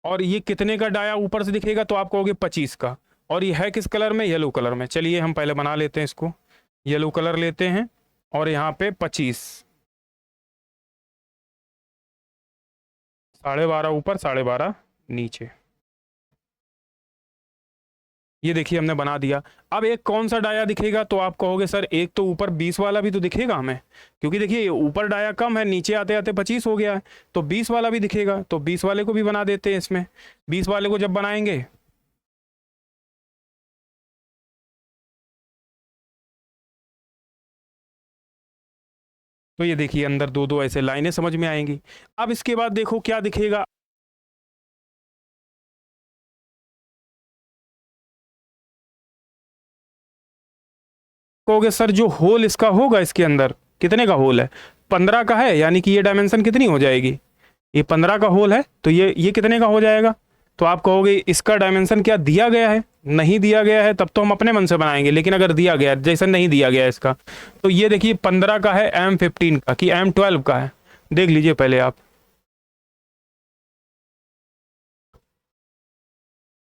और ये कितने का डाया ऊपर से दिखेगा, तो आप कहोगे 25 का। और ये है किस कलर में, येलो कलर में। चलिए हम पहले बना लेते हैं इसको, येलो कलर लेते हैं, और यहाँ पे 25, 12.5 ऊपर, 12.5 नीचे। ये देखिए हमने बना दिया। अब एक कौन सा डाया दिखेगा, तो आप कहोगे सर एक तो ऊपर 20 वाला भी तो दिखेगा हमें, क्योंकि देखिए ऊपर डाया कम है, नीचे आते आते 25 हो गया है, तो 20 वाला भी दिखेगा। तो 20 वाले को भी बना देते हैं इसमें। 20 वाले को जब बनाएंगे, तो ये देखिए अंदर दो दो ऐसे लाइनें समझ में आएंगी। अब इसके बाद देखो क्या दिखेगा, कहोगे सर जो होल इसका होगा, इसके अंदर कितने का होल है, 15 का है, यानी कि ये डायमेंशन कितनी हो जाएगी, ये 15 का होल है, तो ये कितने का हो जाएगा। तो आप कहोगे इसका डायमेंशन क्या दिया गया है, नहीं दिया गया है, तब तो हम अपने मन से बनाएंगे। लेकिन अगर दिया गया है, जैसे नहीं दिया गया है इसका, तो ये देखिए 15 का है, M15 का कि M12 का है, देख लीजिए पहले आप।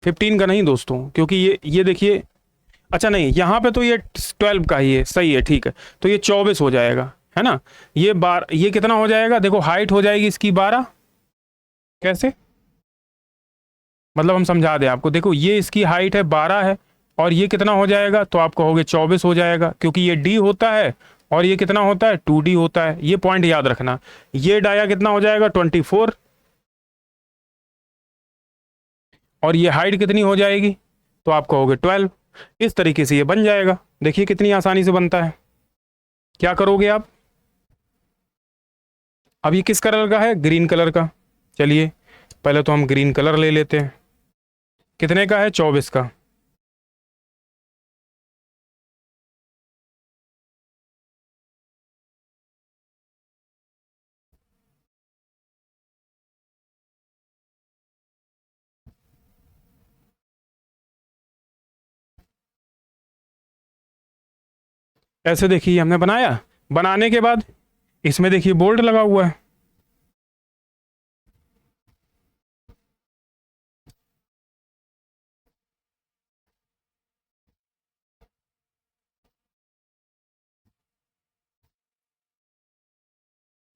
15 का नहीं दोस्तों, क्योंकि ये देखिए, अच्छा नहीं, यहाँ पे तो ये 12 का ही है, सही है, ठीक है। तो ये 24 हो जाएगा, है ना। ये कितना हो जाएगा, देखो हाइट हो जाएगी इसकी 12। कैसे, मतलब हम समझा दें आपको, देखो ये इसकी हाइट है 12 है, और ये कितना हो जाएगा, तो आप कहोगे 24 हो जाएगा, क्योंकि ये D होता है और ये कितना होता है, 2D होता है। ये पॉइंट याद रखना। ये डाया कितना हो जाएगा, 24, और ये हाइट कितनी हो जाएगी, तो आप कहोगे 12। इस तरीके से ये बन जाएगा। देखिए कितनी आसानी से बनता है। क्या करोगे आप, अब ये किस कलर का है, ग्रीन कलर का। चलिए पहले तो हम ग्रीन कलर ले लेते हैं। कितने का है, 24 का। ऐसे देखिए हमने बनाया। बनाने के बाद इसमें देखिए बोल्ट लगा हुआ है,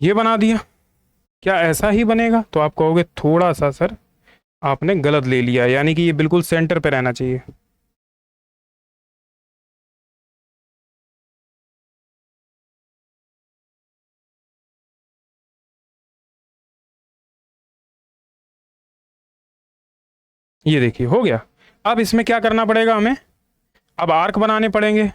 ये बना दिया। क्या ऐसा ही बनेगा? तो आप कहोगे थोड़ा सा सर आपने गलत ले लिया, यानी कि ये बिल्कुल सेंटर पे रहना चाहिए। ये देखिए हो गया। अब इसमें क्या करना पड़ेगा हमें? अब आर्क बनाने पड़ेंगे।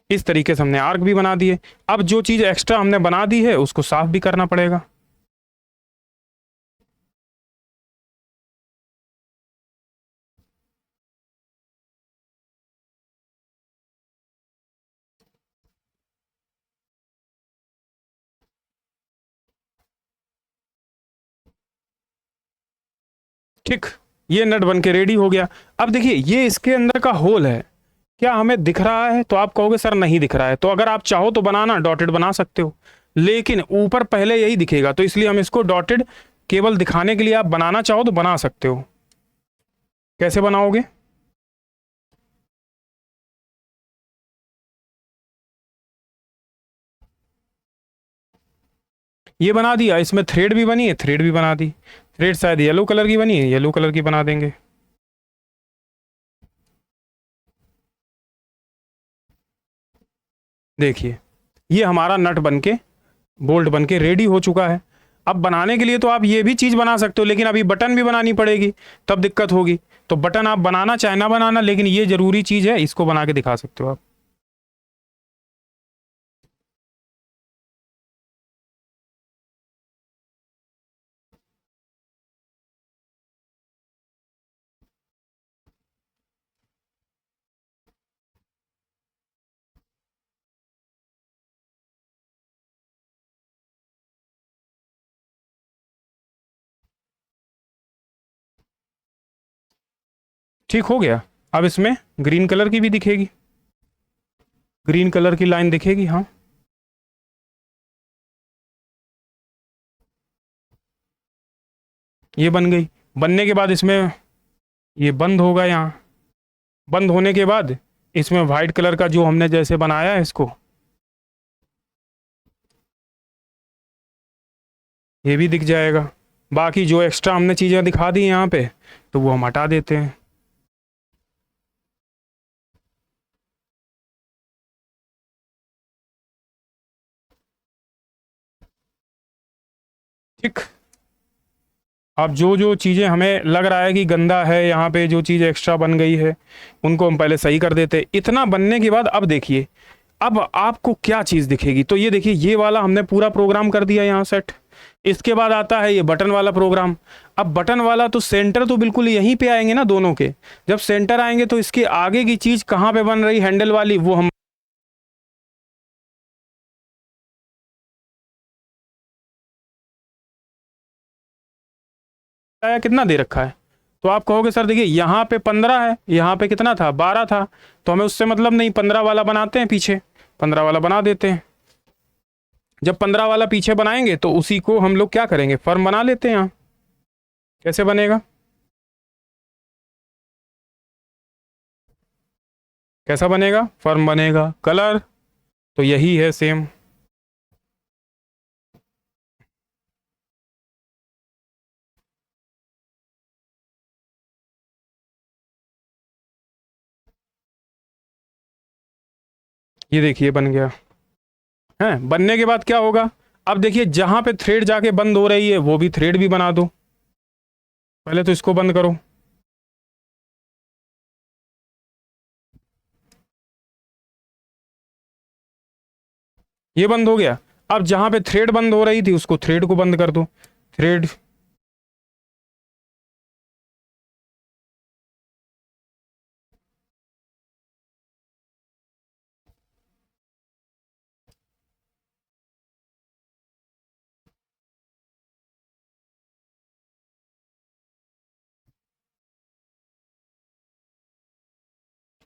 इस तरीके से हमने आर्क भी बना दिए। अब जो चीज़ एक्स्ट्रा हमने बना दी है उसको साफ भी करना पड़ेगा। ठीक, ये नट बन के रेडी हो गया। अब देखिए ये इसके अंदर का होल है, क्या हमें दिख रहा है? तो आप कहोगे सर नहीं दिख रहा है। तो अगर आप चाहो तो बनाना डॉटेड बना सकते हो, लेकिन ऊपर पहले यही दिखेगा, तो इसलिए हम इसको डॉटेड केवल दिखाने के लिए, आप बनाना चाहो तो बना सकते हो। कैसे बनाओगे? ये बना दिया, इसमें थ्रेड भी बनी है, थ्रेड भी बना दी। थ्रेड शायद येलो कलर की बनी है, येलो कलर की बना देंगे। देखिए ये हमारा नट बन के, बोल्ट बन के रेडी हो चुका है। अब बनाने के लिए तो आप ये भी चीज़ बना सकते हो, लेकिन अभी बटन भी बनानी पड़ेगी, तब दिक्कत होगी। तो बटन आप बनाना चाहे ना बनाना, लेकिन ये जरूरी चीज़ है, इसको बना के दिखा सकते हो आप। ठीक हो गया। अब इसमें ग्रीन कलर की भी दिखेगी, ग्रीन कलर की लाइन दिखेगी, हाँ। ये बन गई। बनने के बाद इसमें ये बंद होगा यहाँ। बंद होने के बाद इसमें वाइट कलर का जो हमने जैसे बनाया है इसको, ये भी दिख जाएगा। बाकी जो एक्स्ट्रा हमने चीज़ें दिखा दी यहाँ पे, तो वो हम हटा देते हैं। ठीक। अब जो जो चीज़ें हमें लग रहा है कि गंदा है, यहाँ पे जो चीज़ एक्स्ट्रा बन गई है, उनको हम पहले सही कर देते। इतना बनने के बाद अब देखिए, अब आपको क्या चीज़ दिखेगी? तो ये देखिए, ये वाला हमने पूरा प्रोग्राम कर दिया यहाँ सेट। इसके बाद आता है ये बटन वाला प्रोग्राम। अब बटन वाला तो सेंटर तो बिल्कुल यहीं पे आएंगे ना दोनों के। जब सेंटर आएंगे तो इसके आगे की चीज़ कहाँ पे बन रही, हैंडल वाली, वो हम आया कितना दे रखा है। तो आप कहोगे सर देखिए यहाँ पे 15 है, यहाँ पे कितना था, 12 था। तो हमें उससे मतलब नहीं, 15 वाला बनाते हैं पीछे, 15 वाला बना देते हैं। जब 15 वाला पीछे बनाएंगे तो उसी को हम लोग क्या करेंगे, फर्म बना लेते हैं यहाँ। कैसे बनेगा? कैसा बनेगा? फर्म बनेगा। कलर तो यही है सेम। ये देखिए बन गया है। बनने के बाद क्या होगा? अब देखिए जहां पे थ्रेड जाके बंद हो रही है वो भी थ्रेड भी बना दो। पहले तो इसको बंद करो। ये बंद हो गया। अब जहां पे थ्रेड बंद हो रही थी उसको, थ्रेड को बंद कर दो। थ्रेड।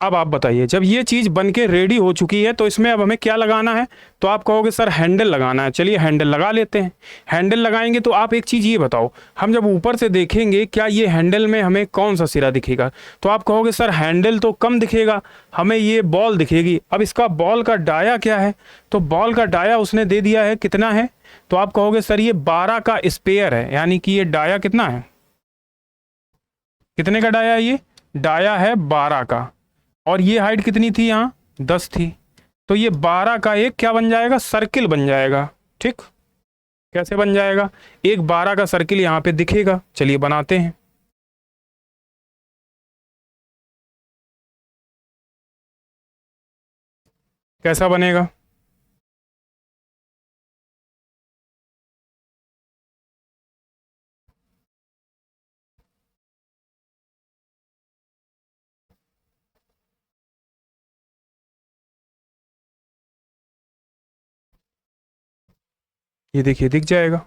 अब आप बताइए, जब ये चीज़ बन के रेडी हो चुकी है तो इसमें अब हमें क्या लगाना है? तो आप कहोगे सर हैंडल लगाना है, चलिए हैंडल लगा लेते हैं। हैंडल लगाएंगे तो आप एक चीज़ ये बताओ, हम जब ऊपर से देखेंगे क्या ये हैंडल में हमें कौन सा सिरा दिखेगा? तो आप कहोगे सर हैंडल तो कम दिखेगा, हमें ये बॉल दिखेगी। अब इसका बॉल का डाया क्या है? तो बॉल का डाया उसने दे दिया है, कितना है? तो आप कहोगे सर ये 12 का स्पेयर है, यानी कि ये डाया कितना है? कितने का डाया है ये? डाया है 12 का। और ये हाइट कितनी थी यहाँ? 10 थी। तो ये 12 का एक क्या बन जाएगा? सर्किल बन जाएगा। ठीक, कैसे बन जाएगा? एक 12 का सर्किल यहाँ पे दिखेगा, चलिए बनाते हैं। कैसा बनेगा? ये देखिए दिख जाएगा।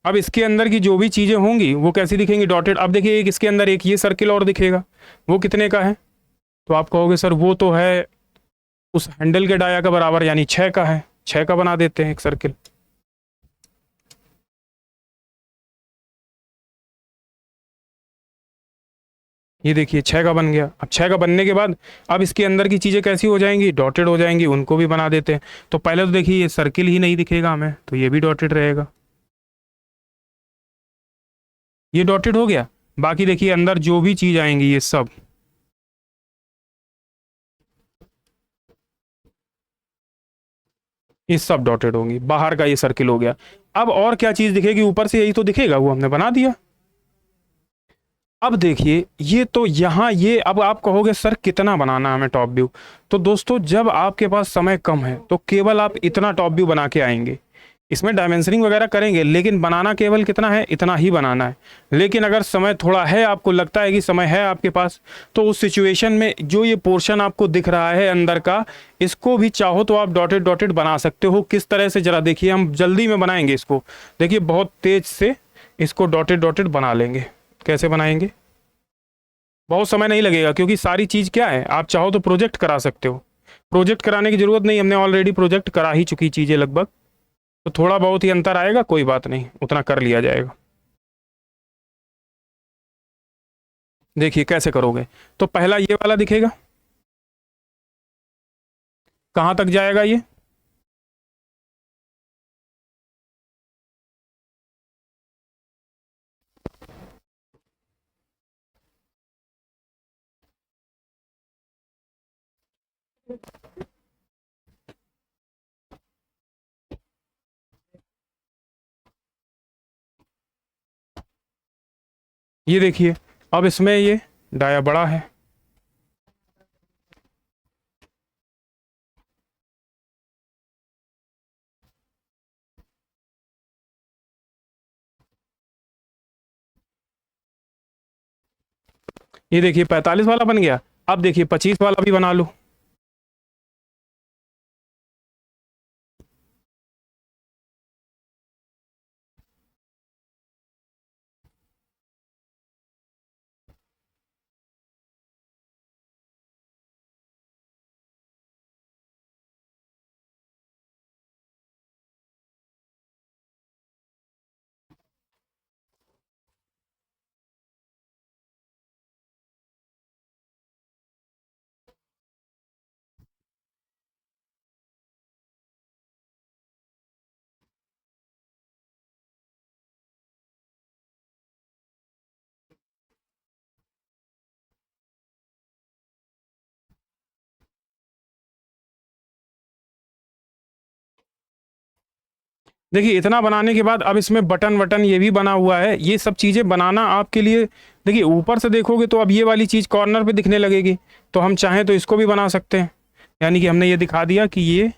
अब इसके अंदर की जो भी चीजें होंगी वो कैसी दिखेंगी? डॉटेड। अब देखिए एक इसके अंदर एक ये सर्किल और दिखेगा, वो कितने का है? तो आप कहोगे सर वो तो है उस हैंडल के डाया का बराबर, यानी 6 का है। 6 का बना देते हैं एक सर्किल। ये देखिए 6 का बन गया। अब 6 का बनने के बाद अब इसके अंदर की चीज़ें कैसी हो जाएंगी? डॉटेड हो जाएंगी, उनको भी बना देते हैं। तो पहले तो देखिए ये सर्किल ही नहीं दिखेगा हमें, तो ये भी डॉटेड रहेगा। ये डॉटेड हो गया। बाकी देखिए अंदर जो भी चीज़ आएंगी ये सब डॉटेड होंगी। बाहर का ये सर्किल हो गया। अब और क्या चीज़ दिखेगी ऊपर से? यही तो दिखेगा, वो हमने बना दिया। अब देखिए ये तो यहाँ ये, अब आप कहोगे सर कितना बनाना है हमें टॉप व्यू? तो दोस्तों जब आपके पास समय कम है तो केवल आप इतना टॉप व्यू बना के आएंगे। इसमें डायमेंशनिंग वगैरह करेंगे, लेकिन बनाना केवल कितना है? इतना ही बनाना है। लेकिन अगर समय थोड़ा है, आपको लगता है कि समय है आपके पास, तो उस सिचुएशन में जो ये पोर्शन आपको दिख रहा है अंदर का, इसको भी चाहो तो आप डॉटेड डॉटेड बना सकते हो। किस तरह से जरा देखिए, हम जल्दी में बनाएंगे इसको। देखिए बहुत तेज से इसको डॉटेड डॉटेड बना लेंगे। कैसे बनाएंगे? बहुत समय नहीं लगेगा, क्योंकि सारी चीज़ क्या है, आप चाहो तो प्रोजेक्ट करा सकते हो। प्रोजेक्ट कराने की जरूरत नहीं, हमने ऑलरेडी प्रोजेक्ट करा ही चुकी चीज़ें लगभग। तो थोड़ा बहुत ही अंतर आएगा, कोई बात नहीं, उतना कर लिया जाएगा। देखिए कैसे करोगे। तो पहला ये वाला दिखेगा, कहाँ तक जाएगा ये? ये देखिए अब इसमें ये डाया बड़ा है। ये देखिए 45 वाला बन गया। अब देखिए 25 वाला भी बना लो। देखिए इतना बनाने के बाद अब इसमें बटन वटन ये भी बना हुआ है। ये सब चीज़ें बनाना आपके लिए, देखिए ऊपर से देखोगे तो अब ये वाली चीज़ कॉर्नर पे दिखने लगेगी। तो हम चाहें तो इसको भी बना सकते हैं, यानी कि हमने ये दिखा दिया कि ये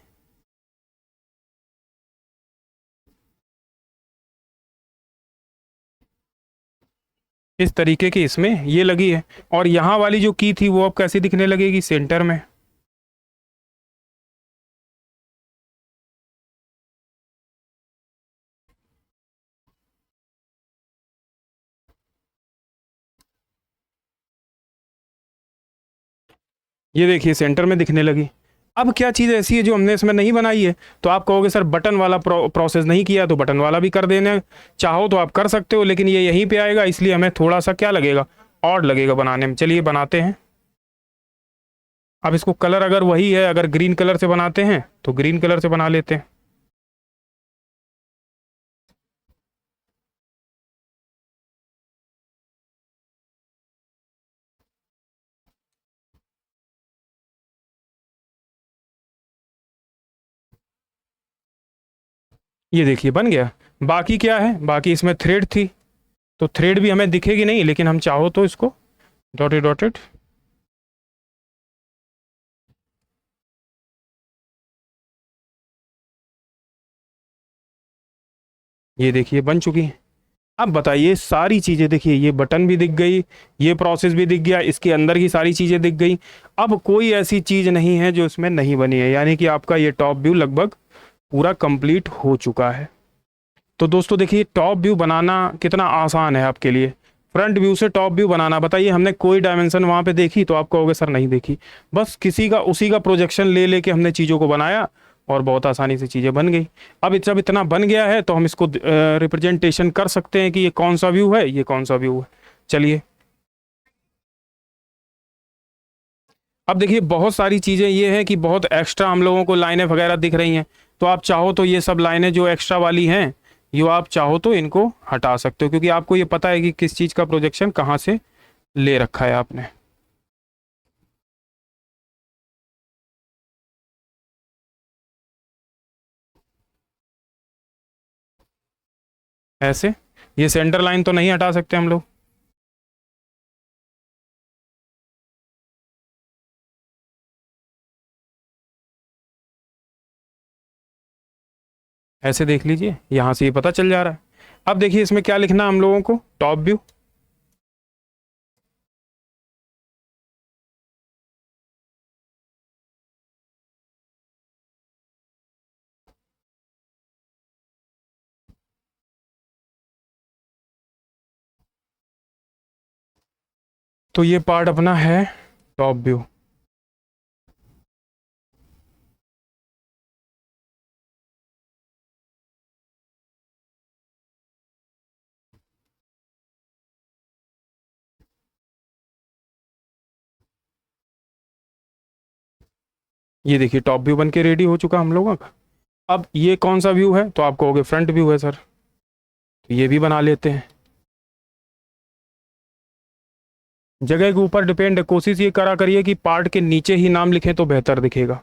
इस तरीके की इसमें ये लगी है। और यहाँ वाली जो की थी वो अब कैसी दिखने लगेगी? सेंटर में। ये देखिए सेंटर में दिखने लगी। अब क्या चीज़ ऐसी है जो हमने इसमें नहीं बनाई है, तो आप कहोगे सर बटन वाला प्रोसेस नहीं किया, तो बटन वाला भी कर देने चाहो तो आप कर सकते हो, लेकिन ये यहीं पे आएगा, इसलिए हमें थोड़ा सा क्या लगेगा, ऑड लगेगा बनाने में। चलिए बनाते हैं। अब इसको कलर अगर वही है, अगर ग्रीन कलर से बनाते हैं तो ग्रीन कलर से बना लेते हैं। ये देखिए बन गया। बाकी क्या है, बाकी इसमें थ्रेड थी, तो थ्रेड भी हमें दिखेगी नहीं, लेकिन हम चाहो तो इसको डॉटेड डॉटेड, ये देखिए बन चुकी है। अब बताइए सारी चीज़ें देखिए, ये बटन भी दिख गई, ये प्रोसेस भी दिख गया, इसके अंदर की सारी चीज़ें दिख गई। अब कोई ऐसी चीज़ नहीं है जो इसमें नहीं बनी है, यानी कि आपका ये टॉप व्यू लगभग पूरा कंप्लीट हो चुका है। तो दोस्तों देखिए टॉप व्यू बनाना कितना आसान है आपके लिए। फ्रंट व्यू से टॉप व्यू बनाना, बताइए हमने कोई डायमेंशन वहाँ पे देखी, तो आप कहोगे सर नहीं देखी। बस किसी का उसी का प्रोजेक्शन ले लेके हमने चीज़ों को बनाया और बहुत आसानी से चीज़ें बन गई। अब जब इतना बन गया है तो हम इसको रिप्रेजेंटेशन कर सकते हैं कि ये कौन सा व्यू है, ये कौन सा व्यू है। चलिए अब देखिए बहुत सारी चीज़ें ये हैं कि बहुत एक्स्ट्रा हम लोगों को लाइनें वगैरह दिख रही हैं, तो आप चाहो तो ये सब लाइनें जो एक्स्ट्रा वाली हैं, ये आप चाहो तो इनको हटा सकते हो, क्योंकि आपको ये पता है कि किस चीज़ का प्रोजेक्शन कहाँ से ले रखा है आपने। ऐसे ये सेंटर लाइन तो नहीं हटा सकते हम लोग। ऐसे देख लीजिए, यहाँ से ये पता चल जा रहा है। अब देखिए इसमें क्या लिखना है हम लोगों को, टॉप व्यू। तो ये पार्ट अपना है टॉप व्यू। ये देखिए टॉप व्यू बन के रेडी हो चुका हम लोगों का। अब ये कौन सा व्यू है, तो आप कहोगे फ्रंट व्यू है सर, तो ये भी बना लेते हैं। जगह के ऊपर डिपेंड है, कोशिश ये करा करिए कि पार्ट के नीचे ही नाम लिखें तो बेहतर दिखेगा।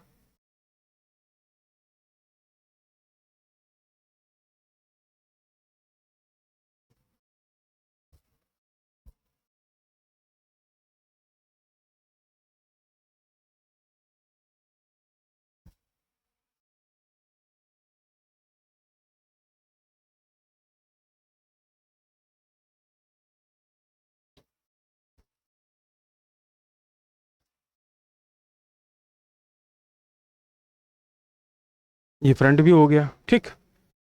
ये फ्रंट व्यू हो गया, ठीक।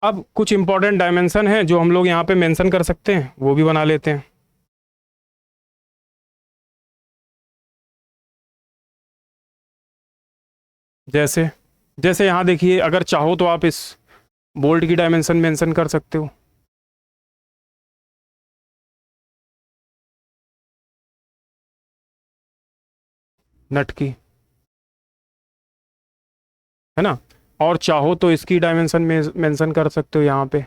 अब कुछ इंपॉर्टेंट डायमेंशन हैं जो हम लोग यहाँ पे मेंशन कर सकते हैं, वो भी बना लेते हैं। जैसे जैसे यहाँ देखिए, अगर चाहो तो आप इस बोल्ट की डायमेंशन मेंशन कर सकते हो, नट की, है ना। और चाहो तो इसकी डायमेंशन में मेंशन कर सकते हो यहाँ पे।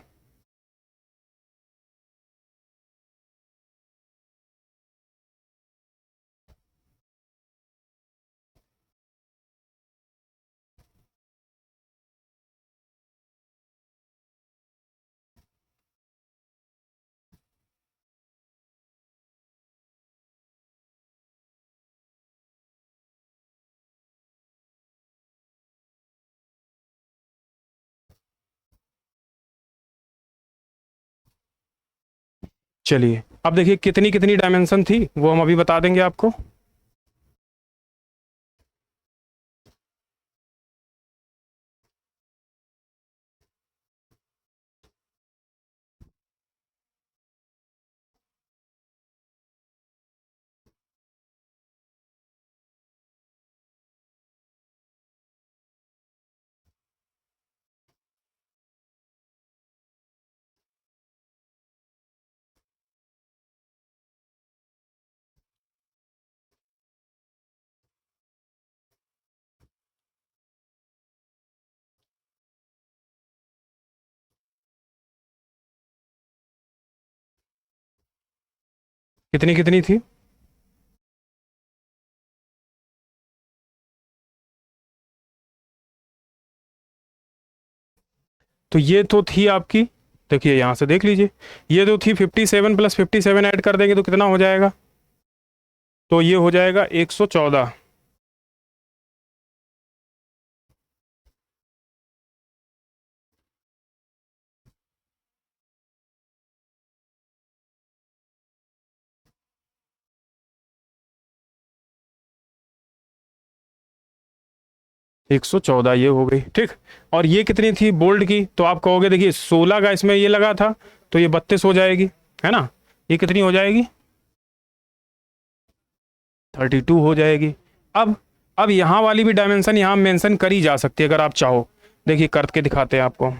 चलिए अब देखिए कितनी कितनी डायमेंशन थी वो हम अभी बता देंगे आपको। कितनी कितनी थी? तो ये तो थी आपकी, देखिए यहाँ से देख लीजिए, ये तो थी 57 प्लस 57 ऐड कर देंगे तो कितना हो जाएगा? तो ये हो जाएगा 114। 114 ये हो गई, ठीक। और ये कितनी थी बोल्ड की? तो आप कहोगे देखिए 16 का इसमें ये लगा था, तो ये 32 हो जाएगी, है ना? ये कितनी हो जाएगी? 32 हो जाएगी। अब अब यहाँ वाली भी डायमेंशन यहाँ मेंशन करी जा सकती है अगर आप चाहो। देखिए करके दिखाते हैं आपको।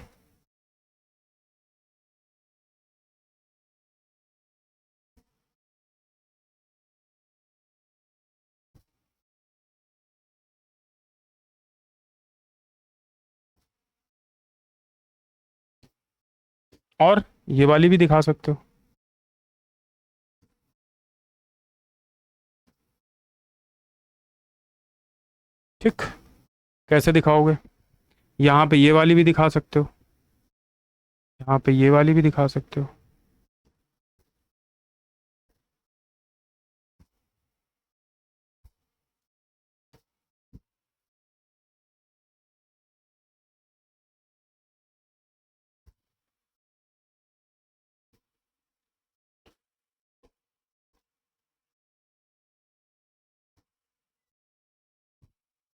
और ये वाली भी दिखा सकते हो, ठीक। कैसे दिखाओगे? यहाँ पे ये वाली भी दिखा सकते हो, यहाँ पे ये वाली भी दिखा सकते हो।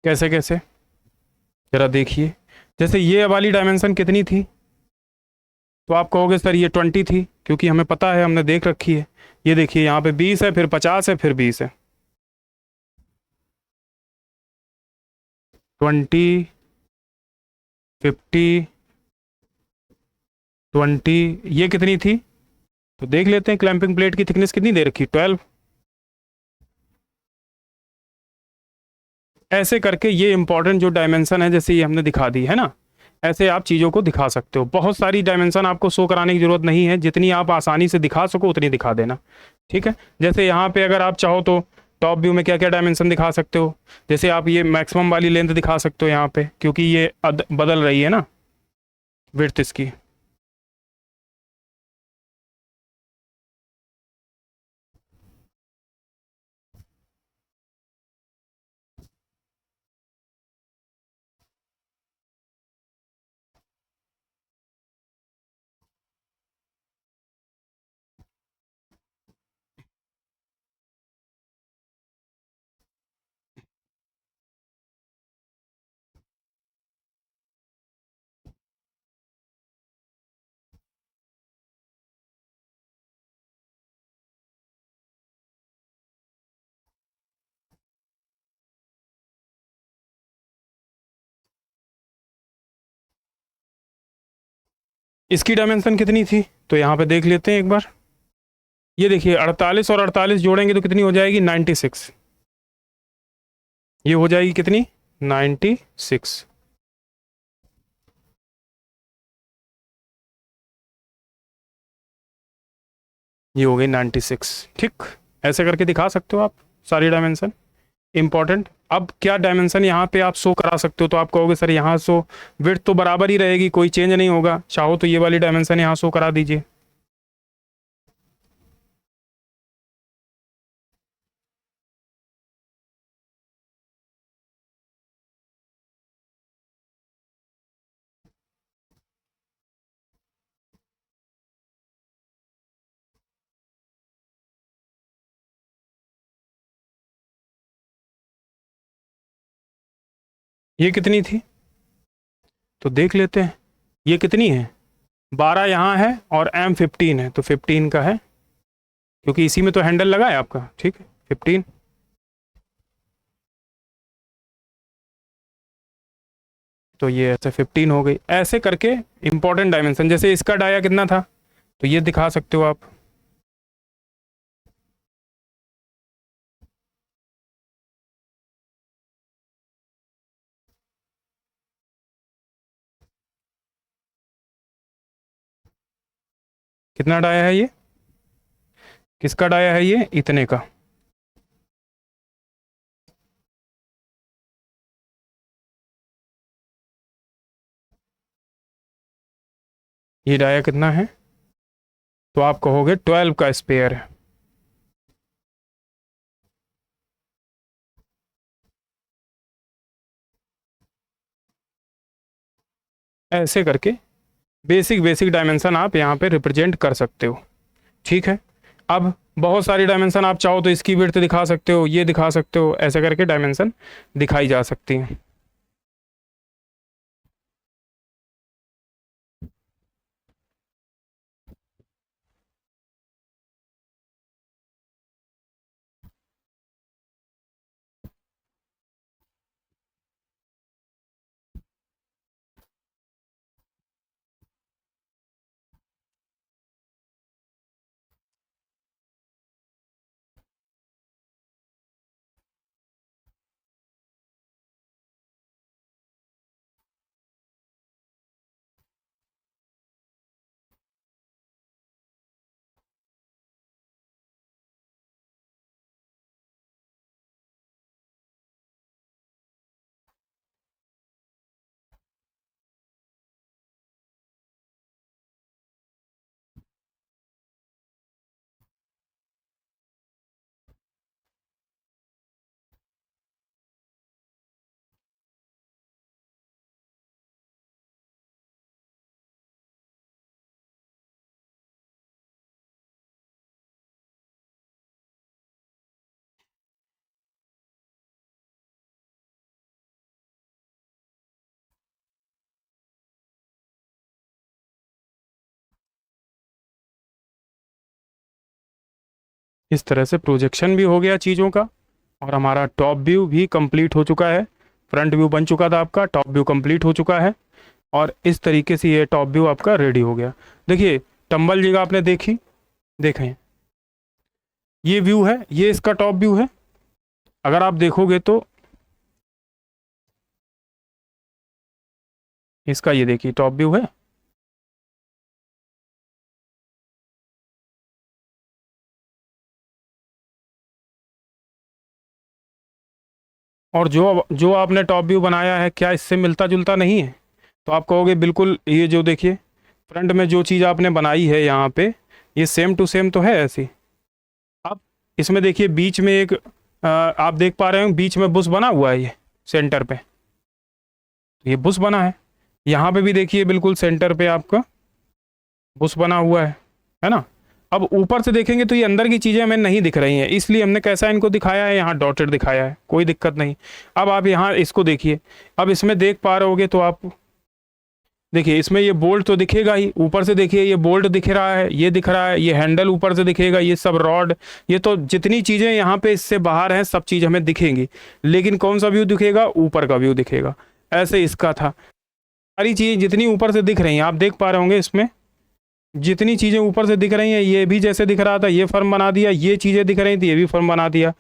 कैसे कैसे? जरा देखिए। जैसे ये वाली डायमेंशन कितनी थी? तो आप कहोगे सर ये 20 थी, क्योंकि हमें पता है, हमने देख रखी है। ये देखिए यहाँ पे 20 है, फिर 50 है, फिर 20 है। 20, 50, 20, ये कितनी थी? तो देख लेते हैं क्लैंपिंग प्लेट की थिकनेस कितनी दे रखी, 12। ऐसे करके ये इंपॉर्टेंट जो डायमेंशन है, जैसे ये हमने दिखा दी है ना, ऐसे आप चीज़ों को दिखा सकते हो। बहुत सारी डायमेंशन आपको शो कराने की जरूरत नहीं है, जितनी आप आसानी से दिखा सको उतनी दिखा देना, ठीक है। जैसे यहाँ पे अगर आप चाहो तो टॉप व्यू में क्या क्या डायमेंशन दिखा सकते हो। जैसे आप ये मैक्सिमम वाली लेंथ दिखा सकते हो यहाँ पे, क्योंकि ये बदल रही है ना विड्थ इसकी। इसकी डायमेंशन कितनी थी? तो यहाँ पे देख लेते हैं एक बार। ये देखिए 48 और 48 जोड़ेंगे तो कितनी हो जाएगी, 96। ये हो जाएगी कितनी, 96। ये हो गई 96, ठीक। ऐसे करके दिखा सकते हो आप सारी डायमेंशन इंपॉर्टेंट। अब क्या डायमेंशन यहाँ पे आप शो करा सकते हो? तो आप कहोगे सर यहाँ शो विड्थ तो बराबर ही रहेगी, कोई चेंज नहीं होगा, चाहो तो ये वाली डायमेंशन यहाँ शो करा दीजिए। ये कितनी थी? तो देख लेते हैं ये कितनी है। 12 यहाँ है और M15 है, तो 15 का है, क्योंकि इसी में तो हैंडल लगा है आपका, ठीक है। 15, तो ये ऐसे 15 हो गई। ऐसे करके इंपॉर्टेंट डायमेंशन, जैसे इसका डाया कितना था, तो ये दिखा सकते हो आप। कितना डाया है ये? किसका डाया है ये, इतने का। ये डाया कितना है, तो आप कहोगे 12 का स्पेयर है। ऐसे करके बेसिक बेसिक डायमेंशन आप यहाँ पे रिप्रेजेंट कर सकते हो। ठीक है, अब बहुत सारी डायमेंशन आप चाहो तो इसकी विड्थ दिखा सकते हो, ये दिखा सकते हो, ऐसे करके डायमेंशन दिखाई जा सकती हैं। इस तरह से प्रोजेक्शन भी हो गया चीज़ों का, और हमारा टॉप व्यू भी कंप्लीट हो चुका है। फ्रंट व्यू बन चुका था आपका, टॉप व्यू कंप्लीट हो चुका है, और इस तरीके से ये टॉप व्यू आपका रेडी हो गया। देखिए टंबल जगह आपने देखी, देखें ये व्यू है, ये इसका टॉप व्यू है। अगर आप देखोगे तो इसका ये देखिए टॉप व्यू है, और जो जो आपने टॉप व्यू बनाया है क्या इससे मिलता जुलता नहीं है? तो आप कहोगे बिल्कुल, ये जो देखिए फ्रंट में जो चीज़ आपने बनाई है यहाँ पे, ये सेम टू सेम तो है ऐसी। अब इसमें देखिए बीच में एक आप देख पा रहे हो बीच में बुश बना हुआ है, ये सेंटर पे ये बुश बना है। यहाँ पे भी देखिए बिल्कुल सेंटर पे आपका बुश बना हुआ है ना। अब ऊपर से देखेंगे तो ये अंदर की चीज़ें हमें नहीं दिख रही हैं, इसलिए हमने कैसा इनको दिखाया है, यहाँ डॉटेड दिखाया है, कोई दिक्कत नहीं। अब आप यहाँ इसको देखिए, अब इसमें देख पा रहे होगे तो आप देखिए इसमें ये बोल्ट तो दिखेगा ही, ऊपर से देखिए ये बोल्ट दिख रहा है, ये दिख रहा है, ये हैंडल ऊपर से दिखेगा, ये सब रॉड, ये तो जितनी चीज़ें यहाँ पे इससे बाहर हैं सब चीज़ हमें दिखेंगी। लेकिन कौन सा व्यू दिखेगा, ऊपर का व्यू दिखेगा। ऐसे इसका था, सारी चीज़ें जितनी ऊपर से दिख रही हैं आप देख पा रहे होंगे, इसमें जितनी चीज़ें ऊपर से दिख रही हैं, ये भी जैसे दिख रहा था ये फर्म बना दिया, ये चीज़ें दिख रही थी ये भी फर्म बना दिया।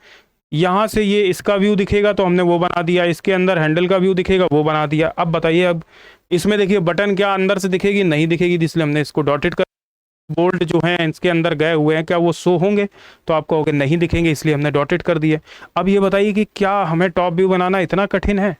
यहाँ से ये इसका व्यू दिखेगा तो हमने वो बना दिया, इसके अंदर हैंडल का व्यू दिखेगा वो बना दिया। अब बताइए, अब इसमें देखिए बटन क्या अंदर से दिखेगी, नहीं दिखेगी, इसलिए हमने इसको डॉटेड कर। बोल्ट जो हैं इसके अंदर गए हुए हैं, क्या वो शो होंगे? तो आप कहोगे नहीं दिखेंगे, इसलिए हमने डॉटेड कर दिए। अब ये बताइए कि क्या हमें टॉप व्यू बनाना इतना कठिन है?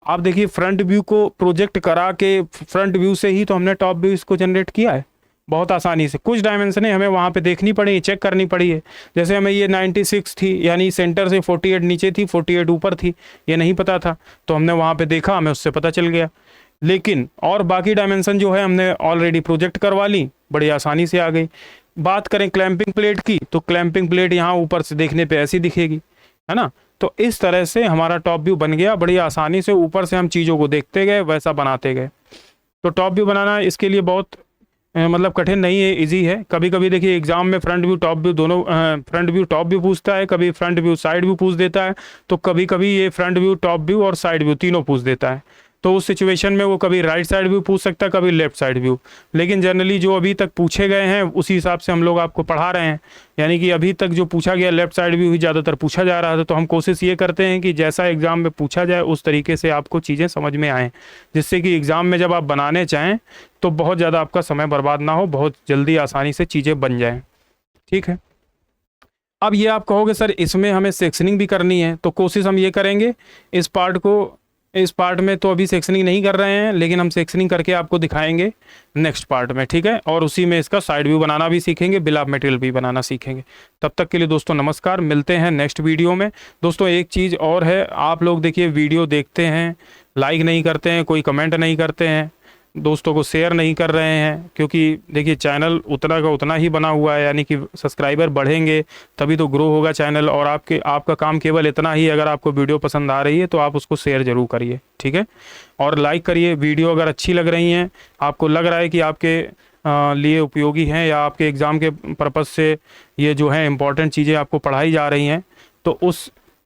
आप देखिए फ्रंट व्यू को प्रोजेक्ट करा के फ्रंट व्यू से ही तो हमने टॉप व्यू इसको जनरेट किया है बहुत आसानी से। कुछ डायमेंशनें हमें वहाँ पे देखनी पड़ी, चेक करनी पड़ी है। जैसे हमें ये 96 थी, यानी सेंटर से 48 नीचे थी, 48 ऊपर थी, ये नहीं पता था, तो हमने वहाँ पे देखा, हमें उससे पता चल गया। लेकिन और बाकी डायमेंशन जो है हमने ऑलरेडी प्रोजेक्ट करवा ली, बड़ी आसानी से आ गई। बात करें क्लैंपिंग प्लेट की, तो क्लैंपिंग प्लेट यहाँ ऊपर से देखने पे ऐसी दिखेगी, है ना। तो इस तरह से हमारा टॉप व्यू बन गया, बड़ी आसानी से ऊपर से हम चीज़ों को देखते गए, वैसा बनाते गए। तो टॉप व्यू बनाना इसके लिए बहुत मतलब कठिन नहीं है, इजी है। कभी कभी देखिए एग्जाम में फ्रंट व्यू टॉप व्यू दोनों, फ्रंट व्यू टॉप व्यू पूछता है, कभी फ्रंट व्यू साइड व्यू पूछ देता है, तो कभी कभी ये फ्रंट व्यू टॉप व्यू और साइड व्यू तीनों पूछ देता है। तो उस सिचुएशन में वो कभी राइट साइड व्यू पूछ सकता है, कभी लेफ्ट साइड व्यू। लेकिन जनरली जो अभी तक पूछे गए हैं उसी हिसाब से हम लोग आपको पढ़ा रहे हैं, यानी कि अभी तक जो पूछा गया लेफ्ट साइड व्यू ही ज़्यादातर पूछा जा रहा था। तो हम कोशिश ये करते हैं कि जैसा एग्ज़ाम में पूछा जाए उस तरीके से आपको चीज़ें समझ में आएँ, जिससे कि एग्ज़ाम में जब आप बनाने चाहें तो बहुत ज़्यादा आपका समय बर्बाद ना हो, बहुत जल्दी आसानी से चीज़ें बन जाएँ। ठीक है। अब ये आप कहोगे सर इसमें हमें सेक्शनिंग भी करनी है, तो कोशिश हम ये करेंगे इस पार्ट में तो अभी सेक्शनिंग नहीं कर रहे हैं, लेकिन हम सेक्शनिंग करके आपको दिखाएंगे नेक्स्ट पार्ट में, ठीक है। और उसी में इसका साइड व्यू बनाना भी सीखेंगे, बिल ऑफ मटेरियल भी बनाना सीखेंगे। तब तक के लिए दोस्तों नमस्कार, मिलते हैं नेक्स्ट वीडियो में। दोस्तों एक चीज़ और है, आप लोग देखिए वीडियो देखते हैं, लाइक नहीं करते हैं, कोई कमेंट नहीं करते हैं, दोस्तों को शेयर नहीं कर रहे हैं, क्योंकि देखिए चैनल उतना का उतना ही बना हुआ है, यानी कि सब्सक्राइबर बढ़ेंगे तभी तो ग्रो होगा चैनल। और आपका काम केवल इतना ही, अगर आपको वीडियो पसंद आ रही है तो आप उसको शेयर जरूर करिए, ठीक है, और लाइक करिए। वीडियो अगर अच्छी लग रही हैं, आपको लग रहा है कि आपके लिए उपयोगी हैं या आपके एग्ज़ाम के पर्पज़ से ये जो है इम्पॉर्टेंट चीज़ें आपको पढ़ाई जा रही हैं, तो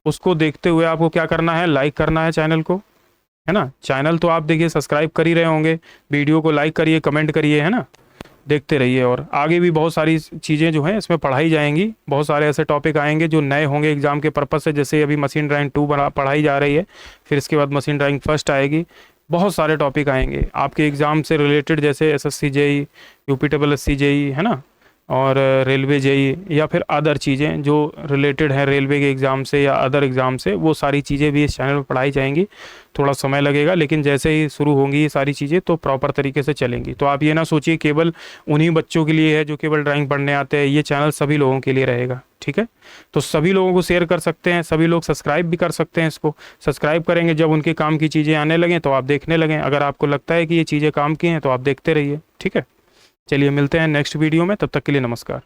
उसको देखते हुए आपको क्या करना है, लाइक करना है चैनल को, है ना। चैनल तो आप देखिए सब्सक्राइब कर ही रहे होंगे, वीडियो को लाइक करिए, कमेंट करिए, है ना, देखते रहिए। और आगे भी बहुत सारी चीज़ें जो हैं इसमें पढ़ाई जाएंगी, बहुत सारे ऐसे टॉपिक आएंगे जो नए होंगे एग्ज़ाम के पर्पज़ से, जैसे अभी मशीन ड्राइंग 2 पढ़ाई जा रही है, फिर इसके बाद मशीन ड्राइंग फर्स्ट आएगी, बहुत सारे टॉपिक आएंगे आपके एग्ज़ाम से रिलेटेड, जैसे SSC JEE, UPSSC JEE, है ना, और रेलवे JEE या फिर अदर चीज़ें जो रिलेटेड हैं रेलवे के एग्ज़ाम से या अदर एग्ज़ाम से, वो सारी चीज़ें भी इस चैनल पर पढ़ाई जाएंगी। थोड़ा समय लगेगा, लेकिन जैसे ही शुरू होंगी ये सारी चीज़ें तो प्रॉपर तरीके से चलेंगी। तो आप ये ना सोचिए केवल उन्हीं बच्चों के लिए है जो केवल ड्राइंग पढ़ने आते हैं, ये चैनल सभी लोगों के लिए रहेगा, ठीक है। तो सभी लोगों को शेयर कर सकते हैं, सभी लोग सब्सक्राइब भी कर सकते हैं। इसको सब्सक्राइब करेंगे, जब उनके काम की चीज़ें आने लगें तो आप देखने लगें। अगर आपको लगता है कि ये चीज़ें काम की हैं तो आप देखते रहिए, ठीक है। चलिए मिलते हैं नेक्स्ट वीडियो में, तब तक के लिए नमस्कार।